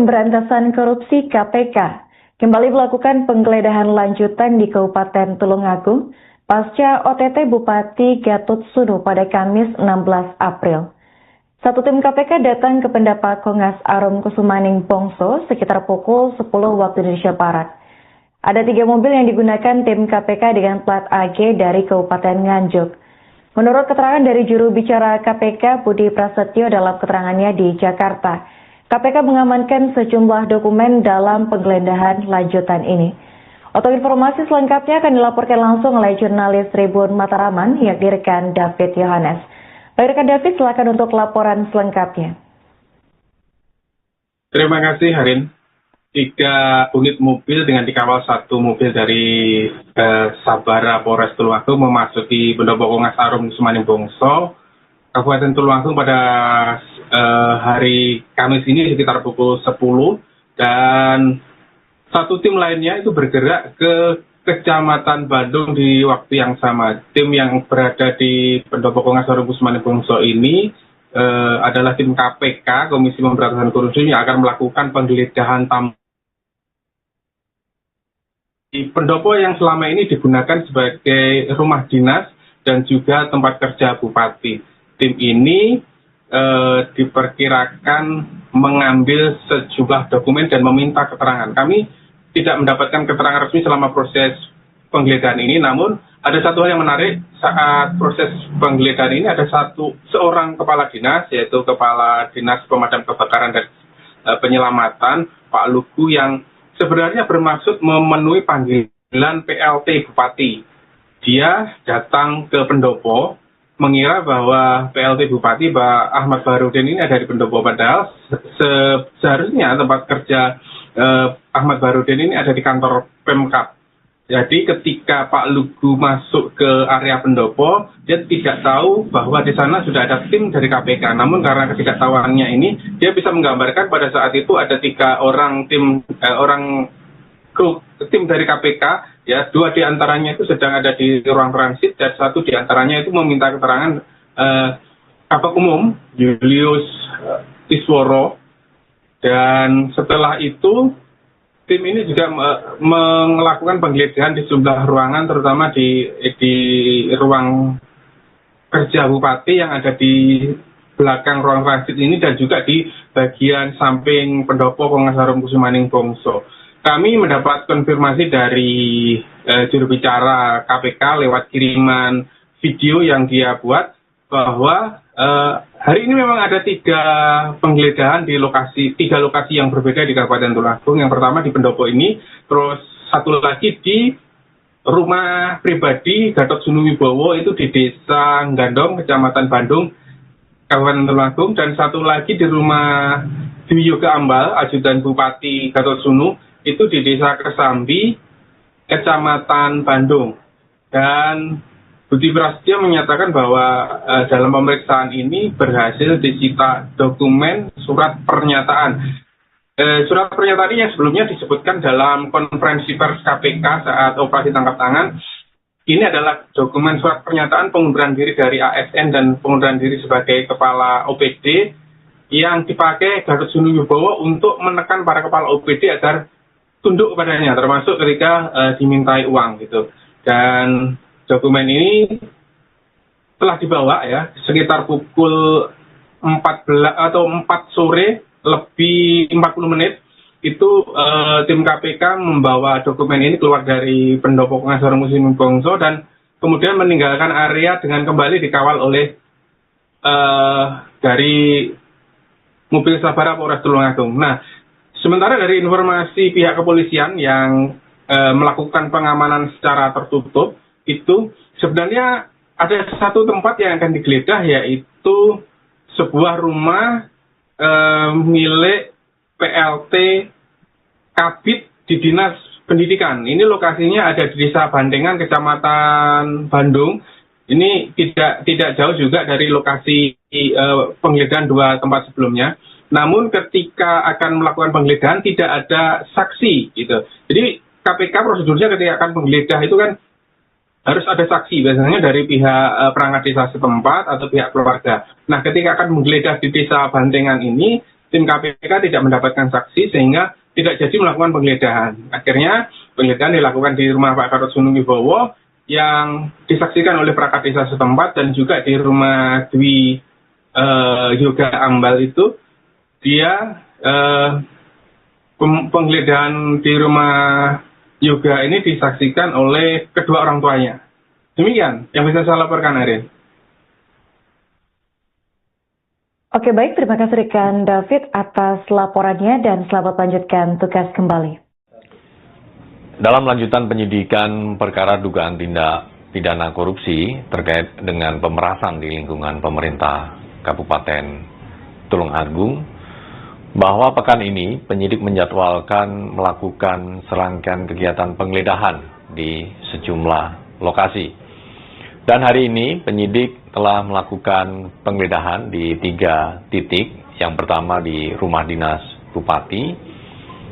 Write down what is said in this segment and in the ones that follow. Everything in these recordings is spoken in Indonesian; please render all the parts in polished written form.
Pemberantasan Korupsi (KPK) kembali melakukan penggeledahan lanjutan di Kabupaten Tulungagung pasca OTT Bupati Gatotsuno pada Kamis 16 April. Satu tim KPK datang ke Pendapat Kongas Arum Kusumaning Bongso sekitar pukul 10 waktu Indonesia Barat. Ada 3 mobil yang digunakan tim KPK dengan plat AG dari Kabupaten Nganjuk. Menurut keterangan dari juru bicara KPK Budi Prasetyo dalam keterangannya di Jakarta, KPK mengamankan sejumlah dokumen dalam penggeledahan lanjutan ini. Untuk informasi selengkapnya akan dilaporkan langsung oleh jurnalis Tribun Mataraman, yakni rekan David Yohanes. Baik rekan David, silakan untuk laporan selengkapnya. Terima kasih Harin. 3 unit mobil dengan dikawal 1 mobil dari Sabara Polres Tulungagung memasuki Pendopo Kongas Arum Kusumaning Bongso, Kabupaten Tulungagung pada hari Kamis ini sekitar pukul 10, dan satu tim lainnya itu bergerak ke Kecamatan Bandung di waktu yang sama. Tim yang berada di Pendopo Kongas Arum Kusumaning Bongso ini adalah tim KPK, Komisi Pemberantasan Korupsi, yang akan melakukan penggeledahan di pendopo yang selama ini digunakan sebagai rumah dinas dan juga tempat kerja bupati. Tim ini diperkirakan mengambil sejumlah dokumen dan meminta keterangan. Kami tidak mendapatkan keterangan resmi selama proses penggeledahan ini, namun ada satu hal yang menarik saat proses penggeledahan ini. Ada seorang kepala dinas, yaitu Kepala Dinas Pemadam Kebakaran dan Penyelamatan, Pak Lugu, yang sebenarnya bermaksud memenuhi panggilan PLT Bupati. Dia datang ke pendopo mengira bahwa PLT Bupati Pak Ahmad Baharudin ini ada di pendopo, padahal seharusnya tempat kerja Ahmad Baharudin ini ada di kantor Pemkab. Jadi ketika Pak Lugu masuk ke area pendopo, dia tidak tahu bahwa di sana sudah ada tim dari KPK. Namun karena ketidaktahuannya ini, dia bisa menggambarkan pada saat itu ada 3 orang tim dari KPK, ya, 2 diantaranya itu sedang ada di ruang transit dan 1 diantaranya itu meminta keterangan Kabak Umum Julius Isworo. Dan setelah itu tim ini juga melakukan penggeledahan di sejumlah ruangan, terutama di ruang kerja bupati yang ada di belakang ruang transit ini, dan juga di bagian samping pendopo Kongas Arum Kusumaning Bongso. Kami mendapat konfirmasi dari juru bicara KPK lewat kiriman video yang dia buat bahwa hari ini memang ada 3 penggeledahan di 3 lokasi yang berbeda di Kabupaten Tulungagung. Yang pertama di pendopo ini, terus 1 lagi di rumah pribadi Gatotsuno Wibowo itu di Desa Gandong, Kecamatan Bandung, Kabupaten Tulungagung, dan 1 lagi di rumah Dwi Yoga Ambal, Ajudan Bupati Gatotsuno, itu di Desa Kesambi, Kecamatan Bandung. Dan Budi Prasetyo menyatakan bahwa dalam pemeriksaan ini berhasil disita dokumen surat pernyataan. Surat pernyataan ini yang sebelumnya disebutkan dalam konferensi pers KPK saat operasi tangkap tangan. Ini adalah dokumen surat pernyataan pengunduran diri dari ASN dan pengunduran diri sebagai kepala OPD yang dipakai Gatotsuno Wibowo untuk menekan para kepala OPD agar tunduk kepadanya, termasuk ketika dimintai uang gitu. Dan dokumen ini telah dibawa, ya, sekitar pukul 4 sore lebih 40 menit. Itu tim KPK membawa dokumen ini keluar dari pendopo Kongas Arum Kusumaning Bongso dan kemudian meninggalkan area dengan kembali dikawal oleh dari mobil Sabara Polres Tulungagung. Nah, sementara dari informasi pihak kepolisian yang melakukan pengamanan secara tertutup, itu sebenarnya ada 1 tempat yang akan digeledah, yaitu sebuah rumah milik PLT Kabid di Dinas Pendidikan. Ini lokasinya ada di Desa Bandengan, Kecamatan Bandung. Ini tidak jauh juga dari lokasi penggeledahan 2 tempat sebelumnya. Namun ketika akan melakukan penggeledahan tidak ada saksi gitu. Jadi KPK prosedurnya ketika akan penggeledah itu kan harus ada saksi, biasanya dari pihak perangkat desa setempat atau pihak keluarga. Nah, ketika akan menggeledah di Desa Bandengan ini, tim KPK tidak mendapatkan saksi sehingga tidak jadi melakukan penggeledahan. Akhirnya penggeledahan dilakukan di rumah Pak Gatot Subrowo yang disaksikan oleh perangkat desa setempat dan juga di rumah Dwi Yoga Ambal itu dia penggeledahan di rumah Yoga ini disaksikan oleh kedua orang tuanya. Demikian yang bisa saya laporkan, Arin. Oke, baik. Terima kasih rekan David atas laporannya dan selamat lanjutkan tugas kembali. Dalam lanjutan penyidikan perkara dugaan tindak pidana korupsi terkait dengan pemerasan di lingkungan pemerintah Kabupaten Tulungagung, bahwa pekan ini penyidik menjadwalkan melakukan serangkaian kegiatan penggeledahan di sejumlah lokasi. Dan hari ini penyidik telah melakukan penggeledahan di 3 titik. Yang pertama di rumah dinas Bupati,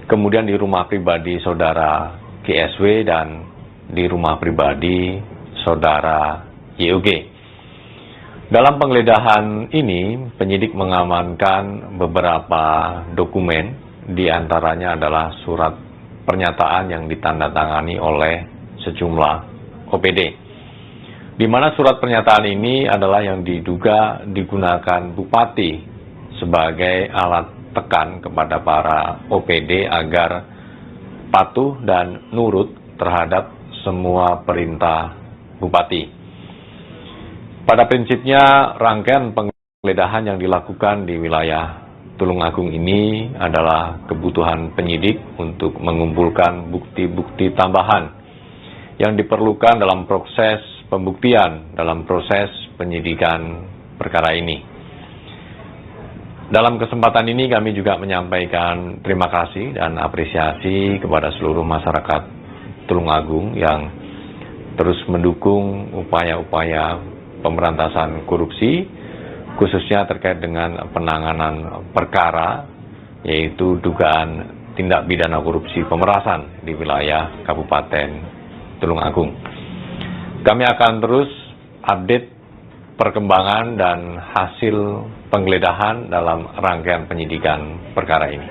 kemudian di rumah pribadi saudara GSW dan di rumah pribadi saudara YOG. Dalam penggeledahan ini, penyidik mengamankan beberapa dokumen, di antaranya adalah surat pernyataan yang ditandatangani oleh sejumlah OPD. Di mana surat pernyataan ini adalah yang diduga digunakan Bupati sebagai alat tekan kepada para OPD agar patuh dan nurut terhadap semua perintah Bupati. Pada prinsipnya, rangkaian penggeledahan yang dilakukan di wilayah Tulungagung ini adalah kebutuhan penyidik untuk mengumpulkan bukti-bukti tambahan yang diperlukan dalam proses pembuktian, dalam proses penyidikan perkara ini. Dalam kesempatan ini kami juga menyampaikan terima kasih dan apresiasi kepada seluruh masyarakat Tulungagung yang terus mendukung upaya-upaya pemberantasan korupsi, khususnya terkait dengan penanganan perkara, yaitu dugaan tindak pidana korupsi pemerasan di wilayah Kabupaten Tulungagung. Kami akan terus update perkembangan dan hasil penggeledahan dalam rangkaian penyidikan perkara ini.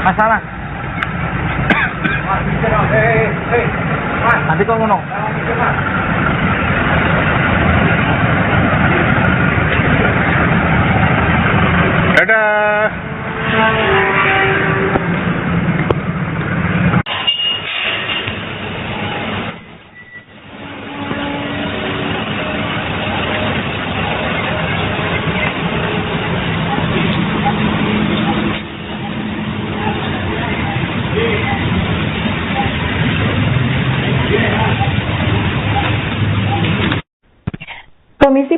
Masalah. Nanti kau ngono. Dadah.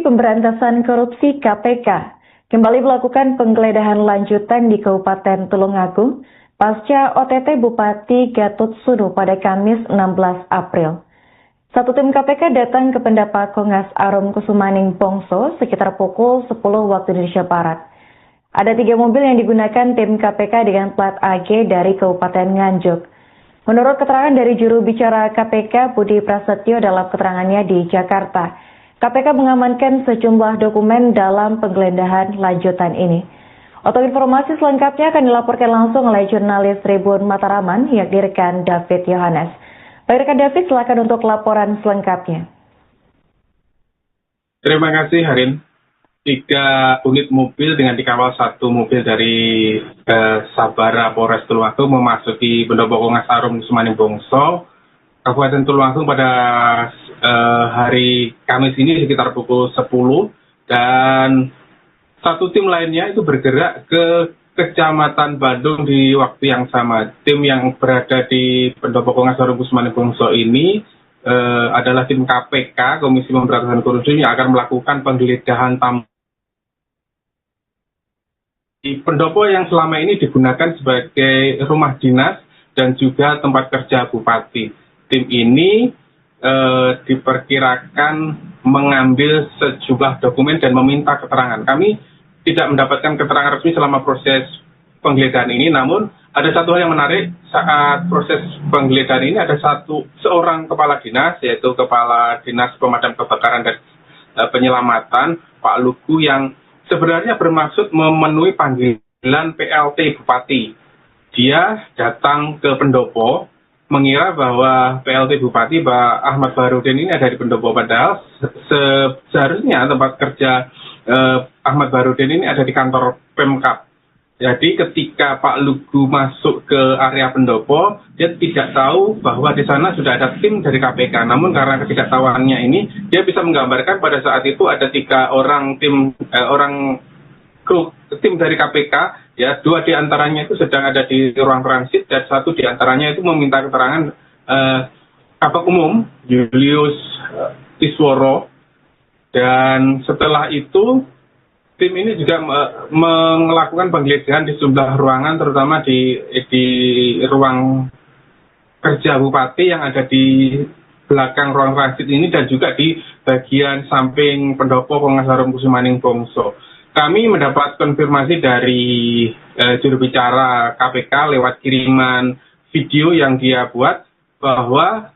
Pemberantasan Korupsi (KPK) kembali melakukan penggeledahan lanjutan di Kabupaten Tulungagung pasca OTT Bupati Gatot Sunu pada Kamis 16 April. Satu tim KPK datang ke Pendapat Kongas Arum Kusumaning Bongso sekitar pukul 10 waktu Indonesia Barat. Ada 3 mobil yang digunakan tim KPK dengan plat AG dari Kabupaten Nganjuk. Menurut keterangan dari juru bicara KPK Budi Prasetyo dalam keterangannya di Jakarta, KPK mengamankan sejumlah dokumen dalam penggeledahan lanjutan ini. Untuk informasi selengkapnya akan dilaporkan langsung oleh jurnalis Tribun Mataraman, yakni rekan David Yohanes. Baik rekan David, silakan untuk laporan selengkapnya. Terima kasih Harin. 3 unit mobil dengan dikawal 1 mobil dari Sabara Polres Tulungagung memasuki Pendopo Kongas Arum Kusumaning Bongso, Kabupaten Tulungagung pada hari Kamis ini sekitar pukul 10, dan satu tim lainnya itu bergerak ke Kecamatan Bandung di waktu yang sama. Tim yang berada di Pendopo Kongas Arum Kusumaning Bongso ini adalah tim KPK, Komisi Pemberantasan Korupsi, yang akan melakukan penggeledahan di pendopo yang selama ini digunakan sebagai rumah dinas dan juga tempat kerja bupati. Tim ini diperkirakan mengambil sejumlah dokumen dan meminta keterangan. Kami tidak mendapatkan keterangan resmi selama proses penggeledahan ini, namun ada satu hal yang menarik saat proses penggeledahan ini. Ada seorang kepala dinas, yaitu Kepala Dinas Pemadam Kebakaran dan Penyelamatan, Pak Lugu, yang sebenarnya bermaksud memenuhi panggilan PLT Bupati. Dia datang ke pendopo mengira bahwa PLT Bupati Pak Ahmad Baharudin ini ada di pendopo, padahal seharusnya tempat kerja Ahmad Baharudin ini ada di kantor Pemkab. Jadi ketika Pak Lugu masuk ke area pendopo, dia tidak tahu bahwa di sana sudah ada tim dari KPK. Namun karena ketidaktahuannya ini, dia bisa menggambarkan pada saat itu ada 3 orang tim dari KPK, ya, 2 diantaranya itu sedang ada di ruang transit dan 1 diantaranya itu meminta keterangan Kabak Umum Julius Isworo. Dan setelah itu tim ini juga melakukan penggeledahan di sejumlah ruangan, terutama di ruang kerja bupati yang ada di belakang ruang transit ini, dan juga di bagian samping pendopo Kongas Arum Kusumaning Bongso. Kami mendapat konfirmasi dari juru bicara KPK lewat kiriman video yang dia buat bahwa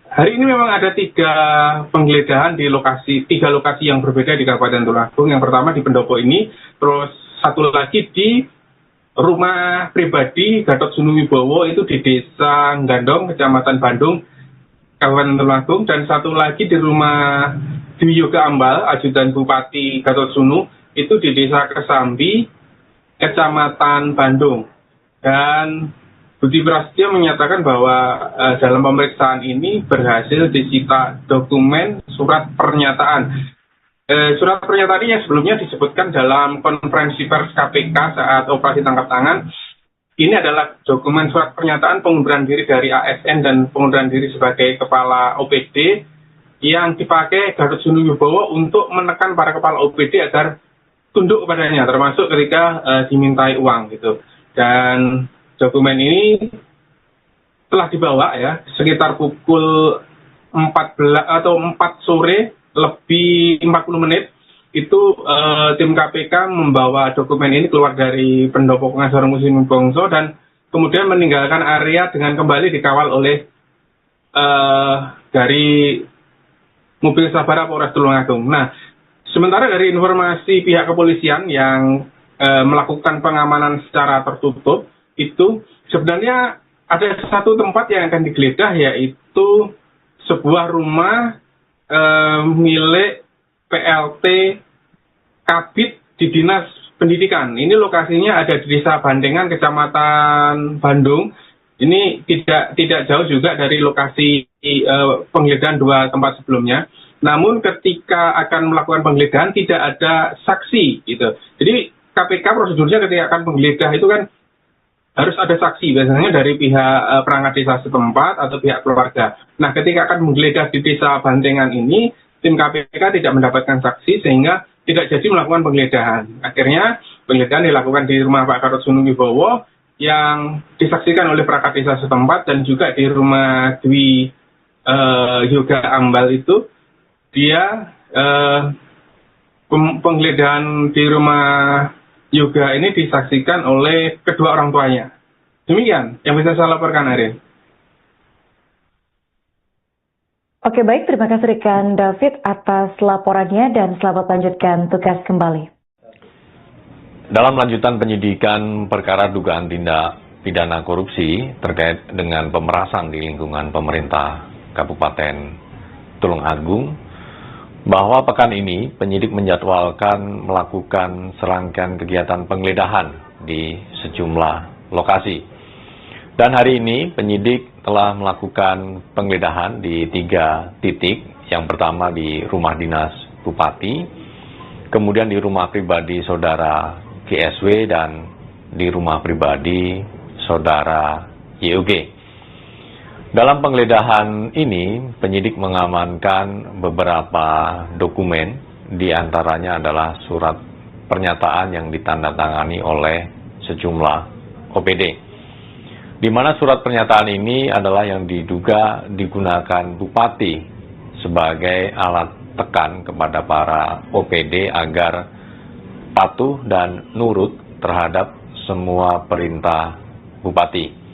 hari ini memang ada 3 penggeledahan di 3 lokasi yang berbeda di Kabupaten Tulungagung. Yang pertama di pendopo ini, terus 1 lagi di rumah pribadi Gatot Sunu Wibowo itu di Desa Gandong, Kecamatan Bandung, Kabupaten Tulungagung, dan 1 lagi di rumah Dwi Yoga Ambal, ajudan Bupati Gatot Sunu, itu di Desa Kesambi, Kecamatan Bandung. Dan Budi Prasetyo menyatakan bahwa dalam pemeriksaan ini berhasil disita dokumen surat pernyataan. Surat pernyataan ini yang sebelumnya disebutkan dalam konferensi pers KPK saat operasi tangkap tangan. Ini adalah dokumen surat pernyataan pengunduran diri dari ASN dan pengunduran diri sebagai kepala OPD yang dipakai Gatot Sunu Wibowo untuk menekan para kepala OPD agar tunduk kepadanya, termasuk ketika dimintai uang gitu. Dan dokumen ini telah dibawa ya sekitar pukul 4 sore lebih 40 menit itu tim KPK membawa dokumen ini keluar dari pendopo Kongas Arum Kusumaning Bongso dan kemudian meninggalkan area dengan kembali dikawal oleh dari mobil Sabara Polres Tulungagung. Nah, sementara dari informasi pihak kepolisian yang melakukan pengamanan secara tertutup, itu sebenarnya ada satu tempat yang akan digeledah, yaitu sebuah rumah milik PLT Kabid di Dinas Pendidikan. Ini lokasinya ada di Desa Bandengan, Kecamatan Bandung. Ini tidak jauh juga dari lokasi penggeledahan 2 tempat sebelumnya. Namun ketika akan melakukan penggeledahan tidak ada saksi gitu. Jadi KPK prosedurnya ketika akan penggeledah itu kan harus ada saksi, biasanya dari pihak perangkat desa setempat atau pihak keluarga. Nah, ketika akan menggeledah di Desa Bandengan ini, tim KPK tidak mendapatkan saksi sehingga tidak jadi melakukan penggeledahan. Akhirnya penggeledahan dilakukan di rumah Pak Gatot Subrowono yang disaksikan oleh perangkat desa setempat dan juga di rumah Dwi Yoga Ambal itu dia penggeledahan di rumah Yoga ini disaksikan oleh kedua orang tuanya. Demikian yang bisa saya laporkan, Arin. Oke, baik. Terima kasih rekan David atas laporannya dan selamat lanjutkan tugas kembali. Dalam lanjutan penyidikan perkara dugaan tindak pidana korupsi terkait dengan pemerasan di lingkungan pemerintah Kabupaten Tulungagung, bahwa pekan ini penyidik menjadwalkan melakukan serangkaian kegiatan penggeledahan di sejumlah lokasi. Dan hari ini penyidik telah melakukan penggeledahan di 3 titik. Yang pertama di rumah dinas Bupati, kemudian di rumah pribadi saudara GSW dan di rumah pribadi saudara YUG. Dalam penggeledahan ini, penyidik mengamankan beberapa dokumen, di antaranya adalah surat pernyataan yang ditandatangani oleh sejumlah OPD. Di mana surat pernyataan ini adalah yang diduga digunakan Bupati sebagai alat tekan kepada para OPD agar patuh dan nurut terhadap semua perintah Bupati.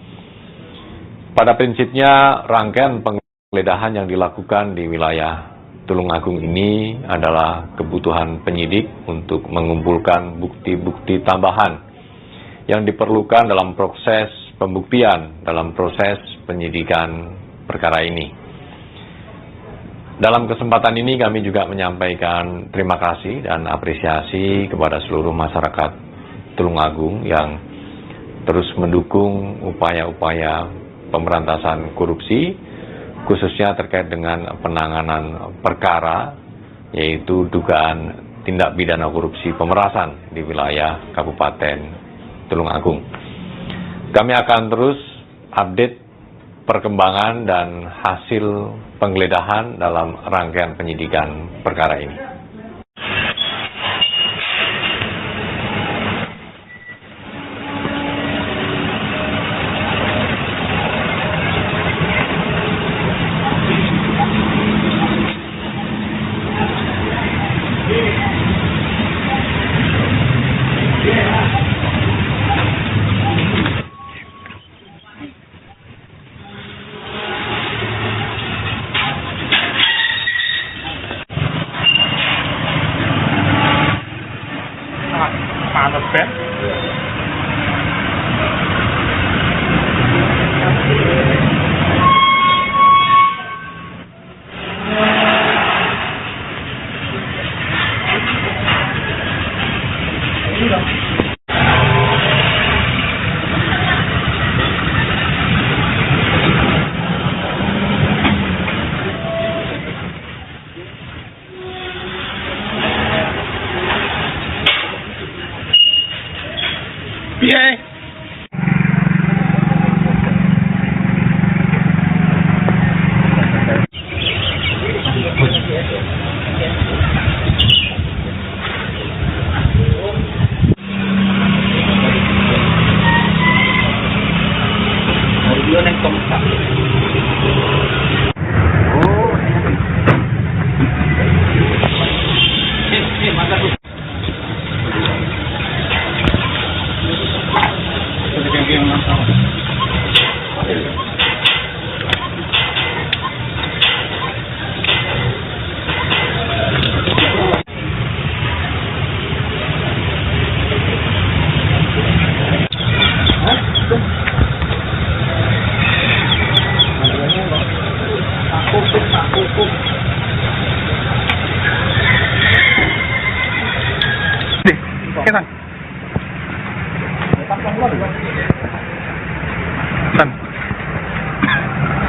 Pada prinsipnya, rangkaian penggeledahan yang dilakukan di wilayah Tulungagung ini adalah kebutuhan penyidik untuk mengumpulkan bukti-bukti tambahan yang diperlukan dalam proses pembuktian, dalam proses penyidikan perkara ini. Dalam kesempatan ini kami juga menyampaikan terima kasih dan apresiasi kepada seluruh masyarakat Tulungagung yang terus mendukung upaya-upaya pemberantasan korupsi, khususnya terkait dengan penanganan perkara, yaitu dugaan tindak pidana korupsi pemerasan di wilayah Kabupaten Tulungagung. Kami akan terus update perkembangan dan hasil penggeledahan dalam rangkaian penyidikan perkara ini.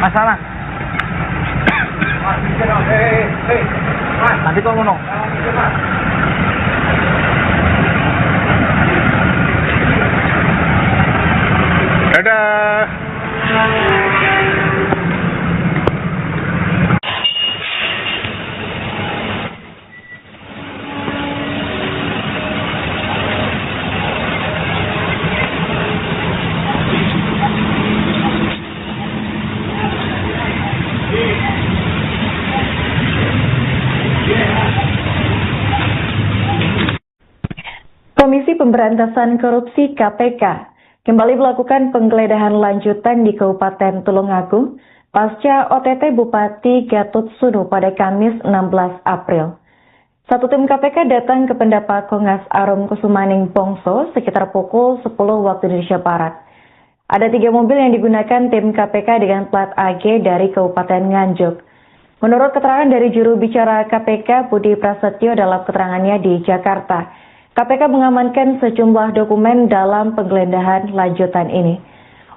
Masalah. Nanti kau ngono. Dadah. Komisi Pemberantasan Korupsi (KPK) kembali melakukan penggeledahan lanjutan di Kabupaten Tulungagung pasca OTT Bupati Gatot Sunu pada Kamis 16 April. Satu tim KPK datang ke Pendapat Kongas Arum Kusumaning Bongso sekitar pukul 10 waktu Indonesia Barat. Ada 3 mobil yang digunakan tim KPK dengan plat AG dari Kabupaten Nganjuk. Menurut keterangan dari juru bicara KPK Budi Prasetyo dalam keterangannya di Jakarta, KPK mengamankan sejumlah dokumen dalam penggeledahan lanjutan ini.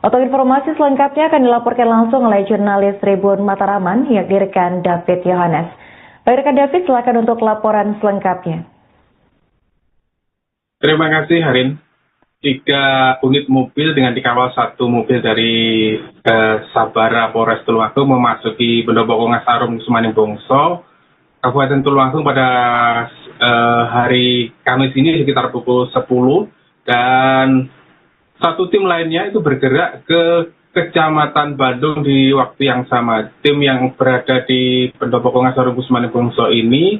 Untuk informasi selengkapnya akan dilaporkan langsung oleh jurnalis Tribun Mataraman yang direkan David Yohanes. Baik rekan David, silakan untuk laporan selengkapnya. Terima kasih Harin. 3 unit mobil dengan dikawal 1 mobil dari Sabara Polres Tulungagung memasuki Pendopo Kongas Arum Kusumaning Bongso, Kabupaten Tulungagung pada hari Kamis ini sekitar pukul 10, dan satu tim lainnya itu bergerak ke Kecamatan Bandung di waktu yang sama. Tim yang berada di Pendopo Kongas Arum Kusumaning Bongso ini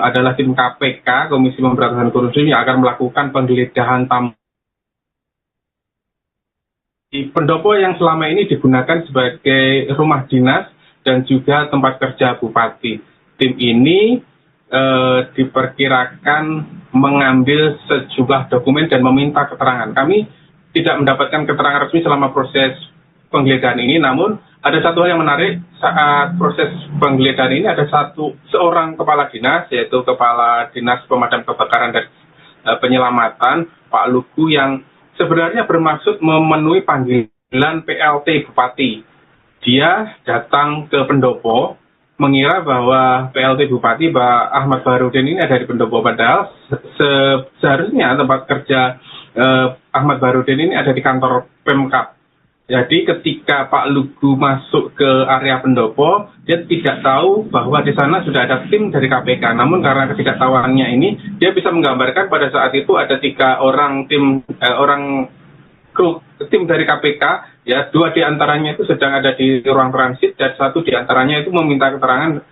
adalah tim KPK, Komisi Pemberantasan Korupsi, yang akan melakukan penggeledahan di pendopo yang selama ini digunakan sebagai rumah dinas dan juga tempat kerja bupati. Tim ini diperkirakan mengambil sejumlah dokumen dan meminta keterangan. Kami tidak mendapatkan keterangan resmi selama proses penggeledahan ini, namun ada satu hal yang menarik. Saat proses penggeledahan ini ada seorang kepala dinas, yaitu Kepala Dinas Pemadam Kebakaran dan Penyelamatan, Pak Lugu, yang sebenarnya bermaksud memenuhi panggilan PLT Bupati. Dia datang ke pendopo mengira bahwa PLT Bupati Pak Ahmad Baharudin ini ada di pendopo, padahal seharusnya tempat kerja Ahmad Baharudin ini ada di kantor Pemkab. Jadi ketika Pak Lugu masuk ke area pendopo, dia tidak tahu bahwa di sana sudah ada tim dari KPK. Namun karena ketidaktahuannya ini, dia bisa menggambarkan pada saat itu ada 3 orang tim dari KPK, ya, 2 diantaranya itu sedang ada di ruang transit dan 1 diantaranya itu meminta keterangan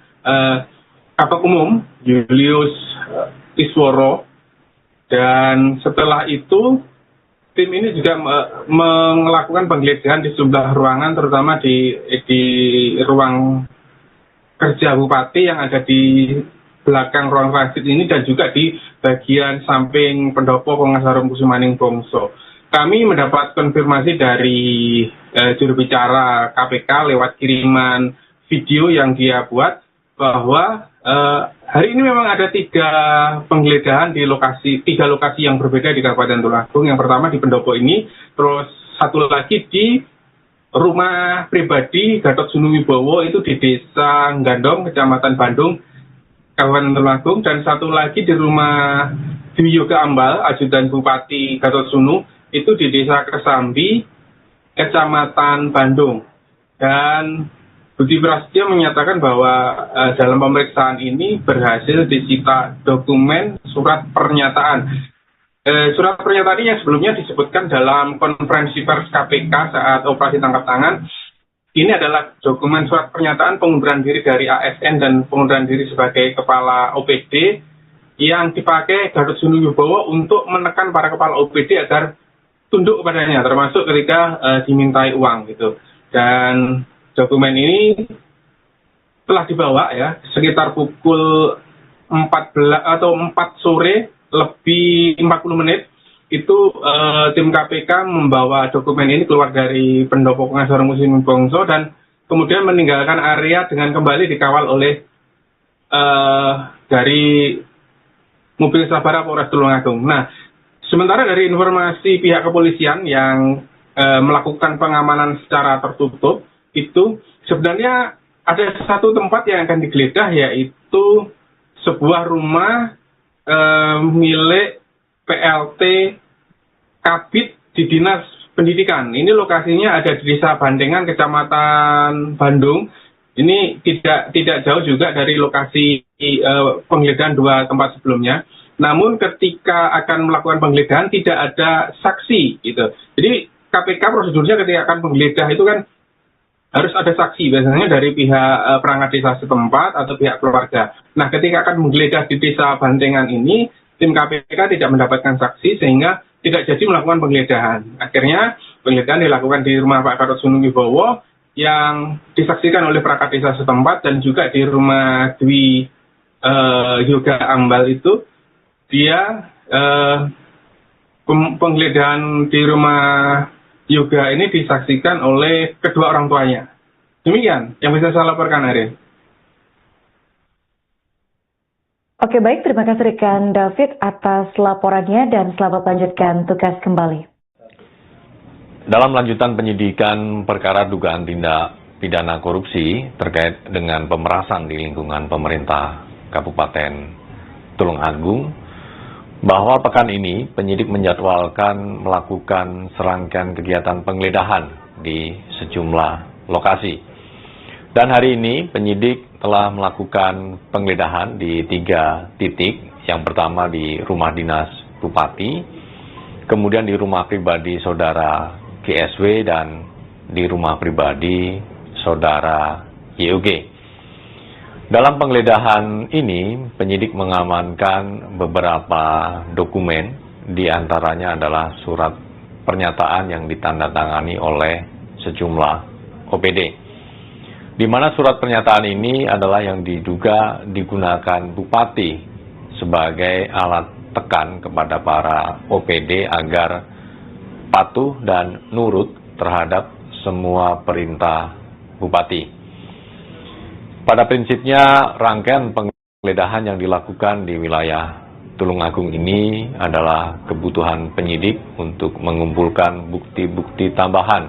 Kabak Umum Julius Isworo. Dan setelah itu tim ini juga melakukan penggeledahan di sejumlah ruangan, terutama di ruang kerja Bupati yang ada di belakang ruang transit ini, dan juga di bagian samping Pendopo Kongas Arum Kusumaning Bongso. Kami mendapat konfirmasi dari juru bicara KPK lewat kiriman video yang dia buat bahwa hari ini memang ada 3 penggeledahan di 3 lokasi yang berbeda di Kabupaten Tulungagung. Yang pertama di pendopo ini, terus 1 lagi di rumah pribadi Gatot Sunu Wibowo itu di Desa Gandong, Kecamatan Bandung, Kabupaten Tulungagung, dan 1 lagi di rumah Dwi Yoga Ambal, ajudan Bupati Gatot Sunu, itu di Desa Kesambi, Kecamatan Bandung. Dan Budi Prasetyo menyatakan bahwa dalam pemeriksaan ini berhasil disita dokumen surat pernyataan. Surat pernyataan ini yang sebelumnya disebutkan dalam konferensi pers KPK saat operasi tangkap tangan. Ini adalah dokumen surat pernyataan pengunduran diri dari ASN dan pengunduran diri sebagai kepala OPD yang dipakai Gatot Sunu Wibowo untuk menekan para kepala OPD agar tunduk kepadanya, termasuk ketika dimintai uang gitu. Dan dokumen ini telah dibawa ya sekitar pukul 4 sore lebih 40 menit. Itu tim KPK membawa dokumen ini keluar dari Pendopo Kongas Arum Kusumaning Bongso dan kemudian meninggalkan area dengan kembali dikawal oleh dari mobil Sabara Polres Tulungagung. Nah, sementara dari informasi pihak kepolisian yang melakukan pengamanan secara tertutup, itu sebenarnya ada 1 tempat yang akan digeledah, yaitu sebuah rumah milik PLT Kabid di Dinas Pendidikan. Ini lokasinya ada di Desa Bandengan, Kecamatan Bandung. Ini tidak jauh juga dari lokasi penggeledahan 2 tempat sebelumnya. Namun ketika akan melakukan penggeledahan tidak ada saksi gitu. Jadi KPK prosedurnya ketika akan menggeledah itu kan harus ada saksi, biasanya dari pihak perangkat desa setempat atau pihak keluarga. Nah, ketika akan menggeledah di Desa Bandengan ini, tim KPK tidak mendapatkan saksi sehingga tidak jadi melakukan penggeledahan. Akhirnya penggeledahan dilakukan di rumah Pak Gatot Subrowo yang disaksikan oleh perangkat desa setempat dan juga di rumah Dwi Yoga Ambal itu dia penggeledahan di rumah Yoga ini disaksikan oleh kedua orang tuanya. Demikian yang bisa saya laporkan hari ini. Oke, baik. Terima kasih rekan David atas laporannya dan selamat lanjutkan tugas kembali. Dalam lanjutan penyidikan perkara dugaan tindak pidana korupsi terkait dengan pemerasan di lingkungan pemerintah Kabupaten Tulungagung, bahwa pekan ini penyidik menjadwalkan melakukan serangkaian kegiatan penggeledahan di sejumlah lokasi. Dan hari ini penyidik telah melakukan penggeledahan di 3 titik. Yang pertama di rumah dinas Bupati, kemudian di rumah pribadi saudara GSW dan di rumah pribadi saudara YUG. Dalam penggeledahan ini, penyidik mengamankan beberapa dokumen, di antaranya adalah surat pernyataan yang ditandatangani oleh sejumlah OPD. Di mana surat pernyataan ini adalah yang diduga digunakan Bupati sebagai alat tekan kepada para OPD agar patuh dan nurut terhadap semua perintah Bupati. Pada prinsipnya, rangkaian penggeledahan yang dilakukan di wilayah Tulungagung ini adalah kebutuhan penyidik untuk mengumpulkan bukti-bukti tambahan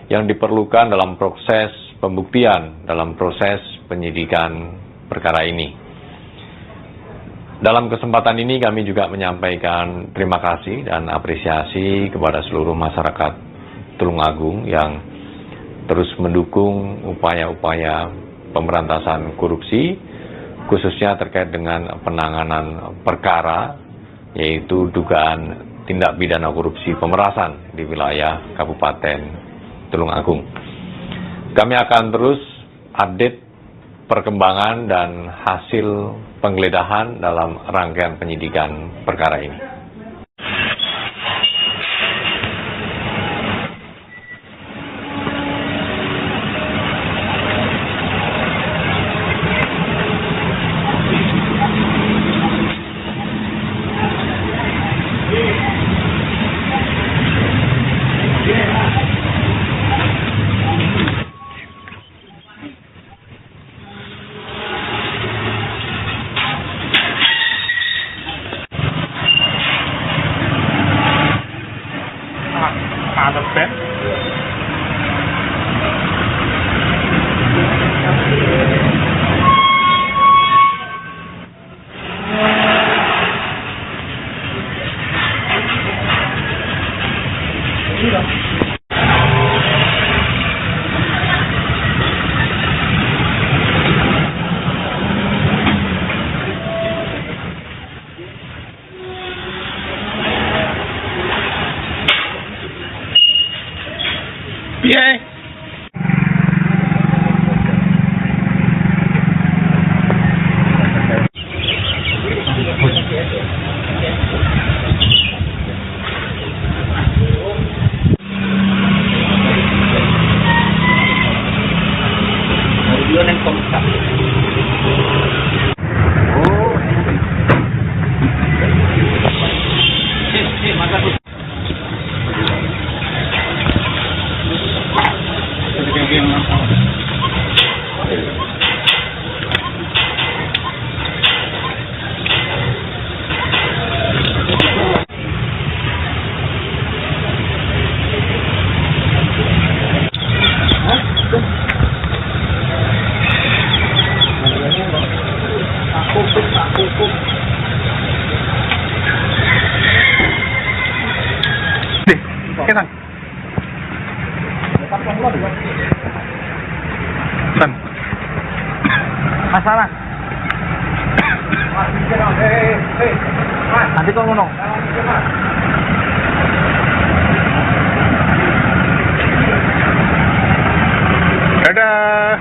yang diperlukan dalam proses pembuktian, dalam proses penyidikan perkara ini. Dalam kesempatan ini kami juga menyampaikan terima kasih dan apresiasi kepada seluruh masyarakat Tulungagung yang terus mendukung upaya-upaya pemberantasan korupsi, khususnya terkait dengan penanganan perkara, yaitu dugaan tindak pidana korupsi pemerasan di wilayah Kabupaten Tulungagung. Kami akan terus update perkembangan dan hasil penggeledahan dalam rangkaian penyidikan perkara ini. Ada pen. Piye? Ketan. San. Masalah. Nanti kau ngono. Dadah.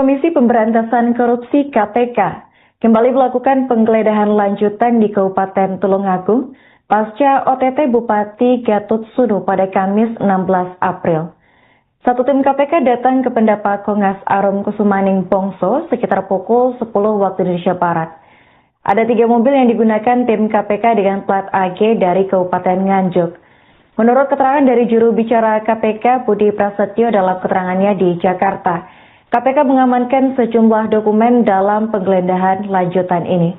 Komisi Pemberantasan Korupsi (KPK) kembali melakukan penggeledahan lanjutan di Kabupaten Tulungagung pasca OTT Bupati Gatot Sunu pada Kamis 16 April. Satu tim KPK datang ke Pendapat Kongas Arum Kusumaning Bongso sekitar pukul 10 waktu Indonesia Barat. Ada 3 mobil yang digunakan tim KPK dengan plat AG dari Kabupaten Nganjuk. Menurut keterangan dari juru bicara KPK Budi Prasetyo dalam keterangannya di Jakarta, KPK mengamankan sejumlah dokumen dalam penggeledahan lanjutan ini.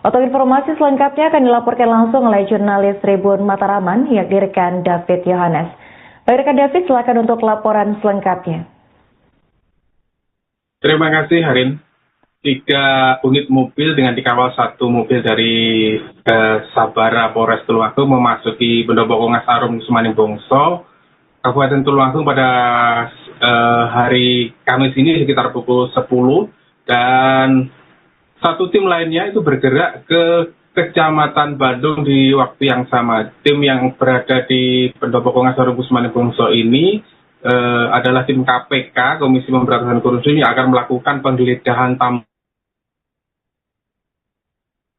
Untuk informasi selengkapnya akan dilaporkan langsung oleh jurnalis Tribun Mataraman, yakni rekan David Yohanes. Baik rekan David, silakan untuk laporan selengkapnya. Terima kasih Harin. 3 unit mobil dengan dikawal 1 mobil dari Sabara Polres Tulungagung memasuki Pendopo Kongas Arum Kusumaning Bongso, Kabupaten Tulungagung pada hari Kamis ini sekitar pukul 10, dan 1 tim lainnya itu bergerak ke Kecamatan Bandung di waktu yang sama. Tim yang berada di Pendopo Kongas Arum Kusumaning Bongso ini adalah tim KPK, Komisi Pemberantasan Korupsi, yang akan melakukan penggeledahan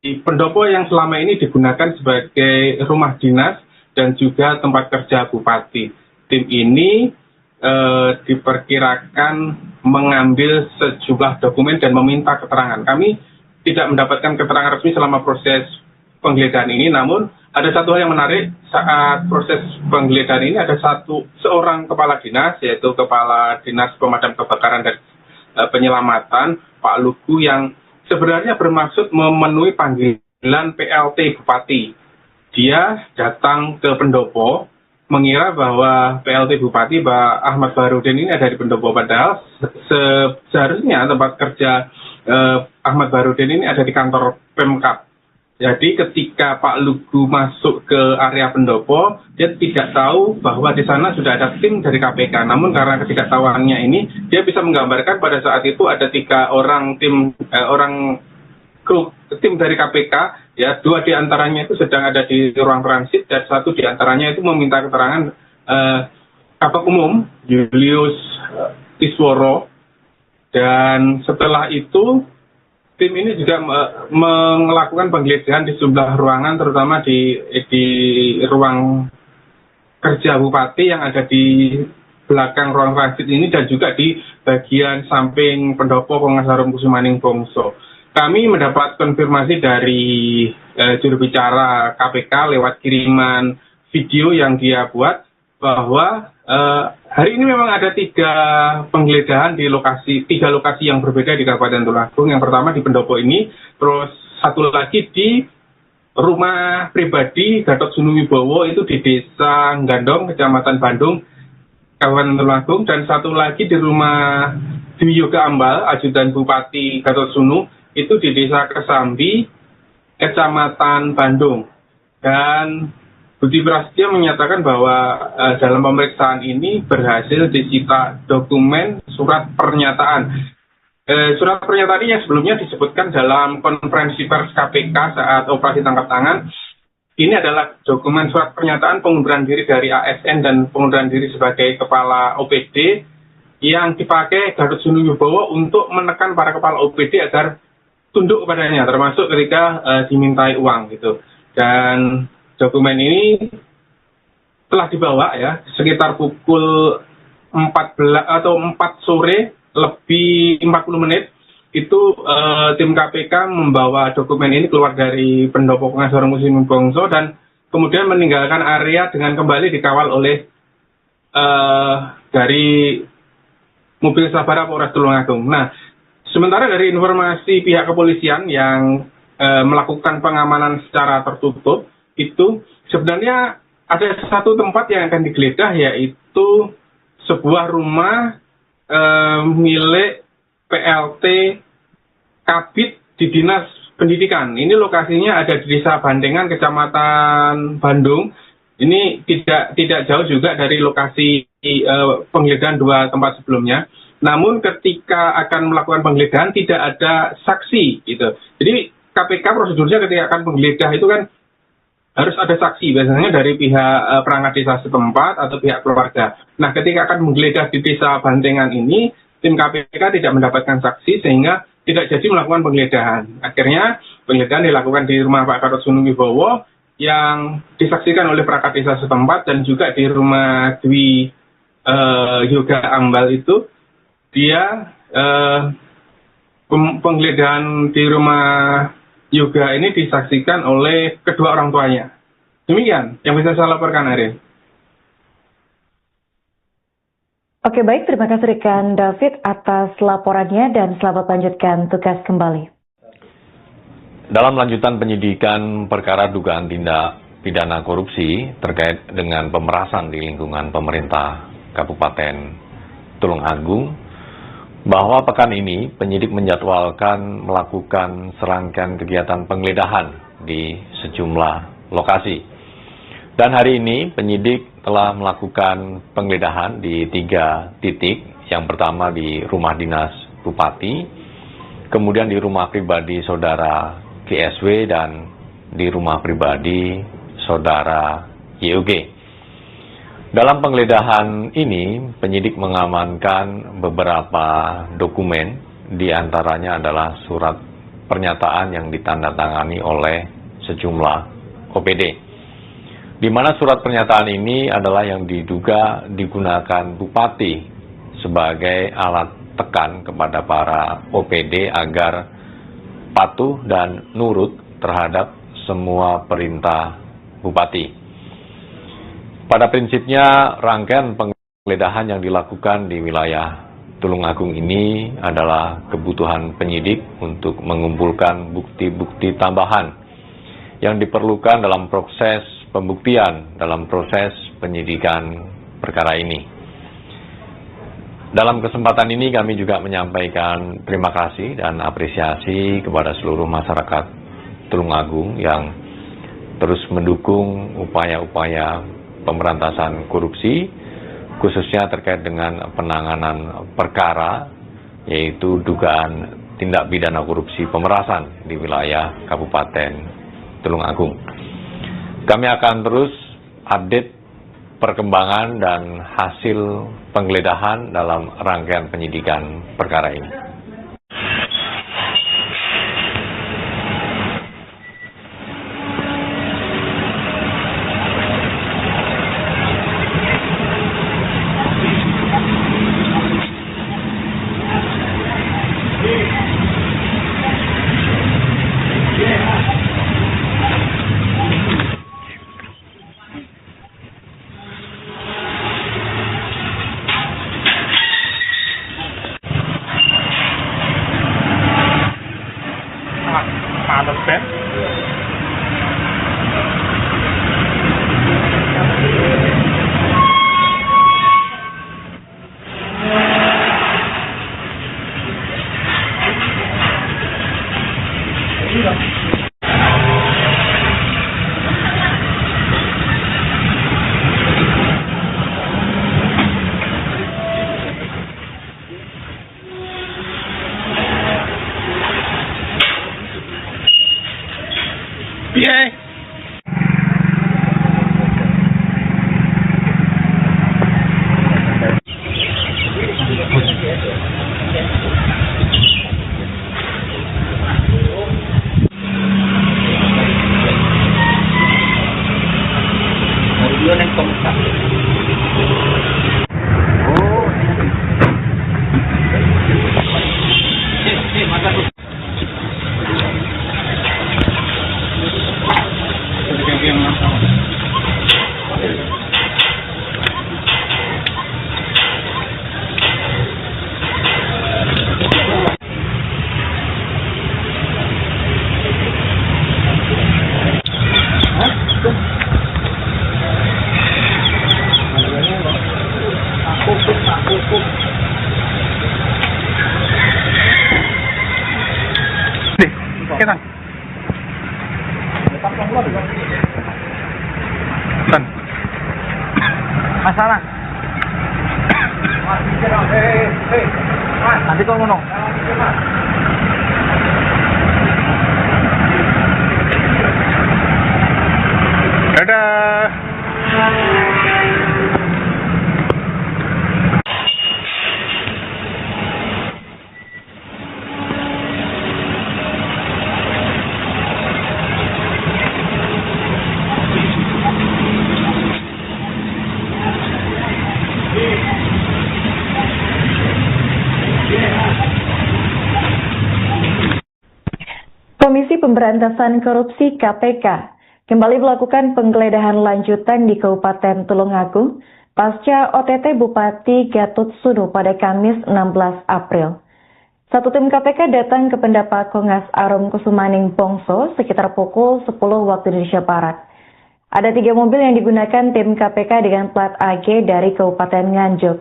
di pendopo yang selama ini digunakan sebagai rumah dinas dan juga tempat kerja bupati. Tim ini diperkirakan mengambil sejumlah dokumen dan meminta keterangan. Kami tidak mendapatkan keterangan resmi selama proses penggeledahan ini, namun ada satu hal yang menarik saat proses penggeledahan ini. Ada seorang kepala dinas, yaitu Kepala Dinas Pemadam Kebakaran dan Penyelamatan, Pak Lugu, yang sebenarnya bermaksud memenuhi panggilan PLT Bupati. Dia datang ke pendopo mengira bahwa PLT Bupati Pak Ahmad Baharudin ini ada di pendopo, padahal seharusnya tempat kerja Ahmad Baharudin ini ada di kantor Pemkab. Jadi ketika Pak Lugu masuk ke area pendopo, dia tidak tahu bahwa di sana sudah ada tim dari KPK. Namun karena ketidaktahuannya ini, dia bisa menggambarkan pada saat itu ada 3 orang tim dari KPK, ya, 2 diantaranya itu sedang ada di ruang transit dan 1 diantaranya itu meminta keterangan Kabak Umum Julius Isworo. Dan setelah itu tim ini juga melakukan penggeledahan di sejumlah ruangan, terutama di ruang kerja bupati yang ada di belakang ruang transit ini dan juga di bagian samping pendopo Kongas Arum Kusumaning Bongso. Kami mendapat konfirmasi dari juru bicara KPK lewat kiriman video yang dia buat bahwa hari ini memang ada 3 penggeledahan di 3 lokasi yang berbeda di Kabupaten Tulungagung. Yang pertama di pendopo ini, terus 1 lagi di rumah pribadi Gatot Sunu Wibowo itu di Desa Gandong, Kecamatan Bandung, Kabupaten Tulungagung, dan 1 lagi di rumah Dwi Yoga Ambal, ajudan Bupati Gatot Sunu, itu di Desa Kesambi, Kecamatan Bandung. Dan Budi Prasetyo menyatakan bahwa dalam pemeriksaan ini berhasil disita dokumen surat pernyataan. Surat pernyataan ini yang sebelumnya disebutkan dalam konferensi pers KPK saat operasi tangkap tangan. Ini adalah dokumen surat pernyataan pengunduran diri dari ASN dan pengunduran diri sebagai kepala OPD yang dipakai Gatot Sunu Wibowo untuk menekan para kepala OPD agar tunduk kepadanya, termasuk ketika dimintai uang gitu. Dan dokumen ini telah dibawa ya sekitar pukul 4 sore lebih 40 menit itu tim KPK membawa dokumen ini keluar dari pendopo Kongas Arum Kusumaning Bongso dan kemudian meninggalkan area dengan kembali dikawal oleh dari mobil Sabara Polres Tulungagung. Nah, sementara dari informasi pihak kepolisian yang melakukan pengamanan secara tertutup, itu sebenarnya ada 1 tempat yang akan digeledah, yaitu sebuah rumah milik PLT Kabid di Dinas Pendidikan. Ini lokasinya ada di Desa Bandengan, Kecamatan Bandung. Ini tidak jauh juga dari lokasi penggeledahan 2 tempat sebelumnya. Namun ketika akan melakukan penggeledahan tidak ada saksi gitu. Jadi KPK prosedurnya ketika akan penggeledah itu kan harus ada saksi, biasanya dari pihak perangkat desa setempat atau pihak keluarga. Nah, ketika akan menggeledah di Desa Bandengan ini, tim KPK tidak mendapatkan saksi sehingga tidak jadi melakukan penggeledahan. Akhirnya penggeledahan dilakukan di rumah Pak Gatot Subrowo yang disaksikan oleh perangkat desa setempat dan juga di rumah Dwi Yoga Ambal itu dia penggeledahan di rumah Yoga ini disaksikan oleh kedua orang tuanya. Demikian yang bisa saya laporkan, Ariel. Oke, baik. Terima kasih rekan David atas laporannya dan selamat lanjutkan tugas kembali. Dalam lanjutan penyidikan perkara dugaan tindak pidana korupsi terkait dengan pemerasan di lingkungan pemerintah Kabupaten Tulungagung, bahwa pekan ini penyidik menjadwalkan melakukan serangkaian kegiatan penggeledahan di sejumlah lokasi. Dan hari ini penyidik telah melakukan penggeledahan di 3 titik. Yang pertama di rumah dinas Bupati, kemudian di rumah pribadi saudara GSW dan di rumah pribadi saudara YOG. Dalam penggeledahan ini, penyidik mengamankan beberapa dokumen, di antaranya adalah surat pernyataan yang ditandatangani oleh sejumlah OPD. Di mana surat pernyataan ini adalah yang diduga digunakan Bupati sebagai alat tekan kepada para OPD agar patuh dan nurut terhadap semua perintah Bupati. Pada prinsipnya, rangkaian penggeledahan yang dilakukan di wilayah Tulungagung ini adalah kebutuhan penyidik untuk mengumpulkan bukti-bukti tambahan yang diperlukan dalam proses pembuktian, dalam proses penyidikan perkara ini. Dalam kesempatan ini kami juga menyampaikan terima kasih dan apresiasi kepada seluruh masyarakat Tulungagung yang terus mendukung upaya-upaya pemberantasan korupsi, khususnya terkait dengan penanganan perkara, yaitu dugaan tindak pidana korupsi pemerasan di wilayah Kabupaten Tulungagung. Kami akan terus update perkembangan dan hasil penggeledahan dalam rangkaian penyidikan perkara ini. Ada pen. Piye? San. San. Masalah. Nanti kau ngono. Dadah. Komisi Pemberantasan Korupsi KPK kembali melakukan penggeledahan lanjutan di Kabupaten Tulungagung pasca OTT Bupati Gatot Sunu pada Kamis 16 April. Satu tim KPK datang ke Pendapat Kongas Arum Kusumaning Bongso sekitar pukul 10 waktu Indonesia Barat. Ada 3 mobil yang digunakan tim KPK dengan plat AG dari Kabupaten Nganjuk.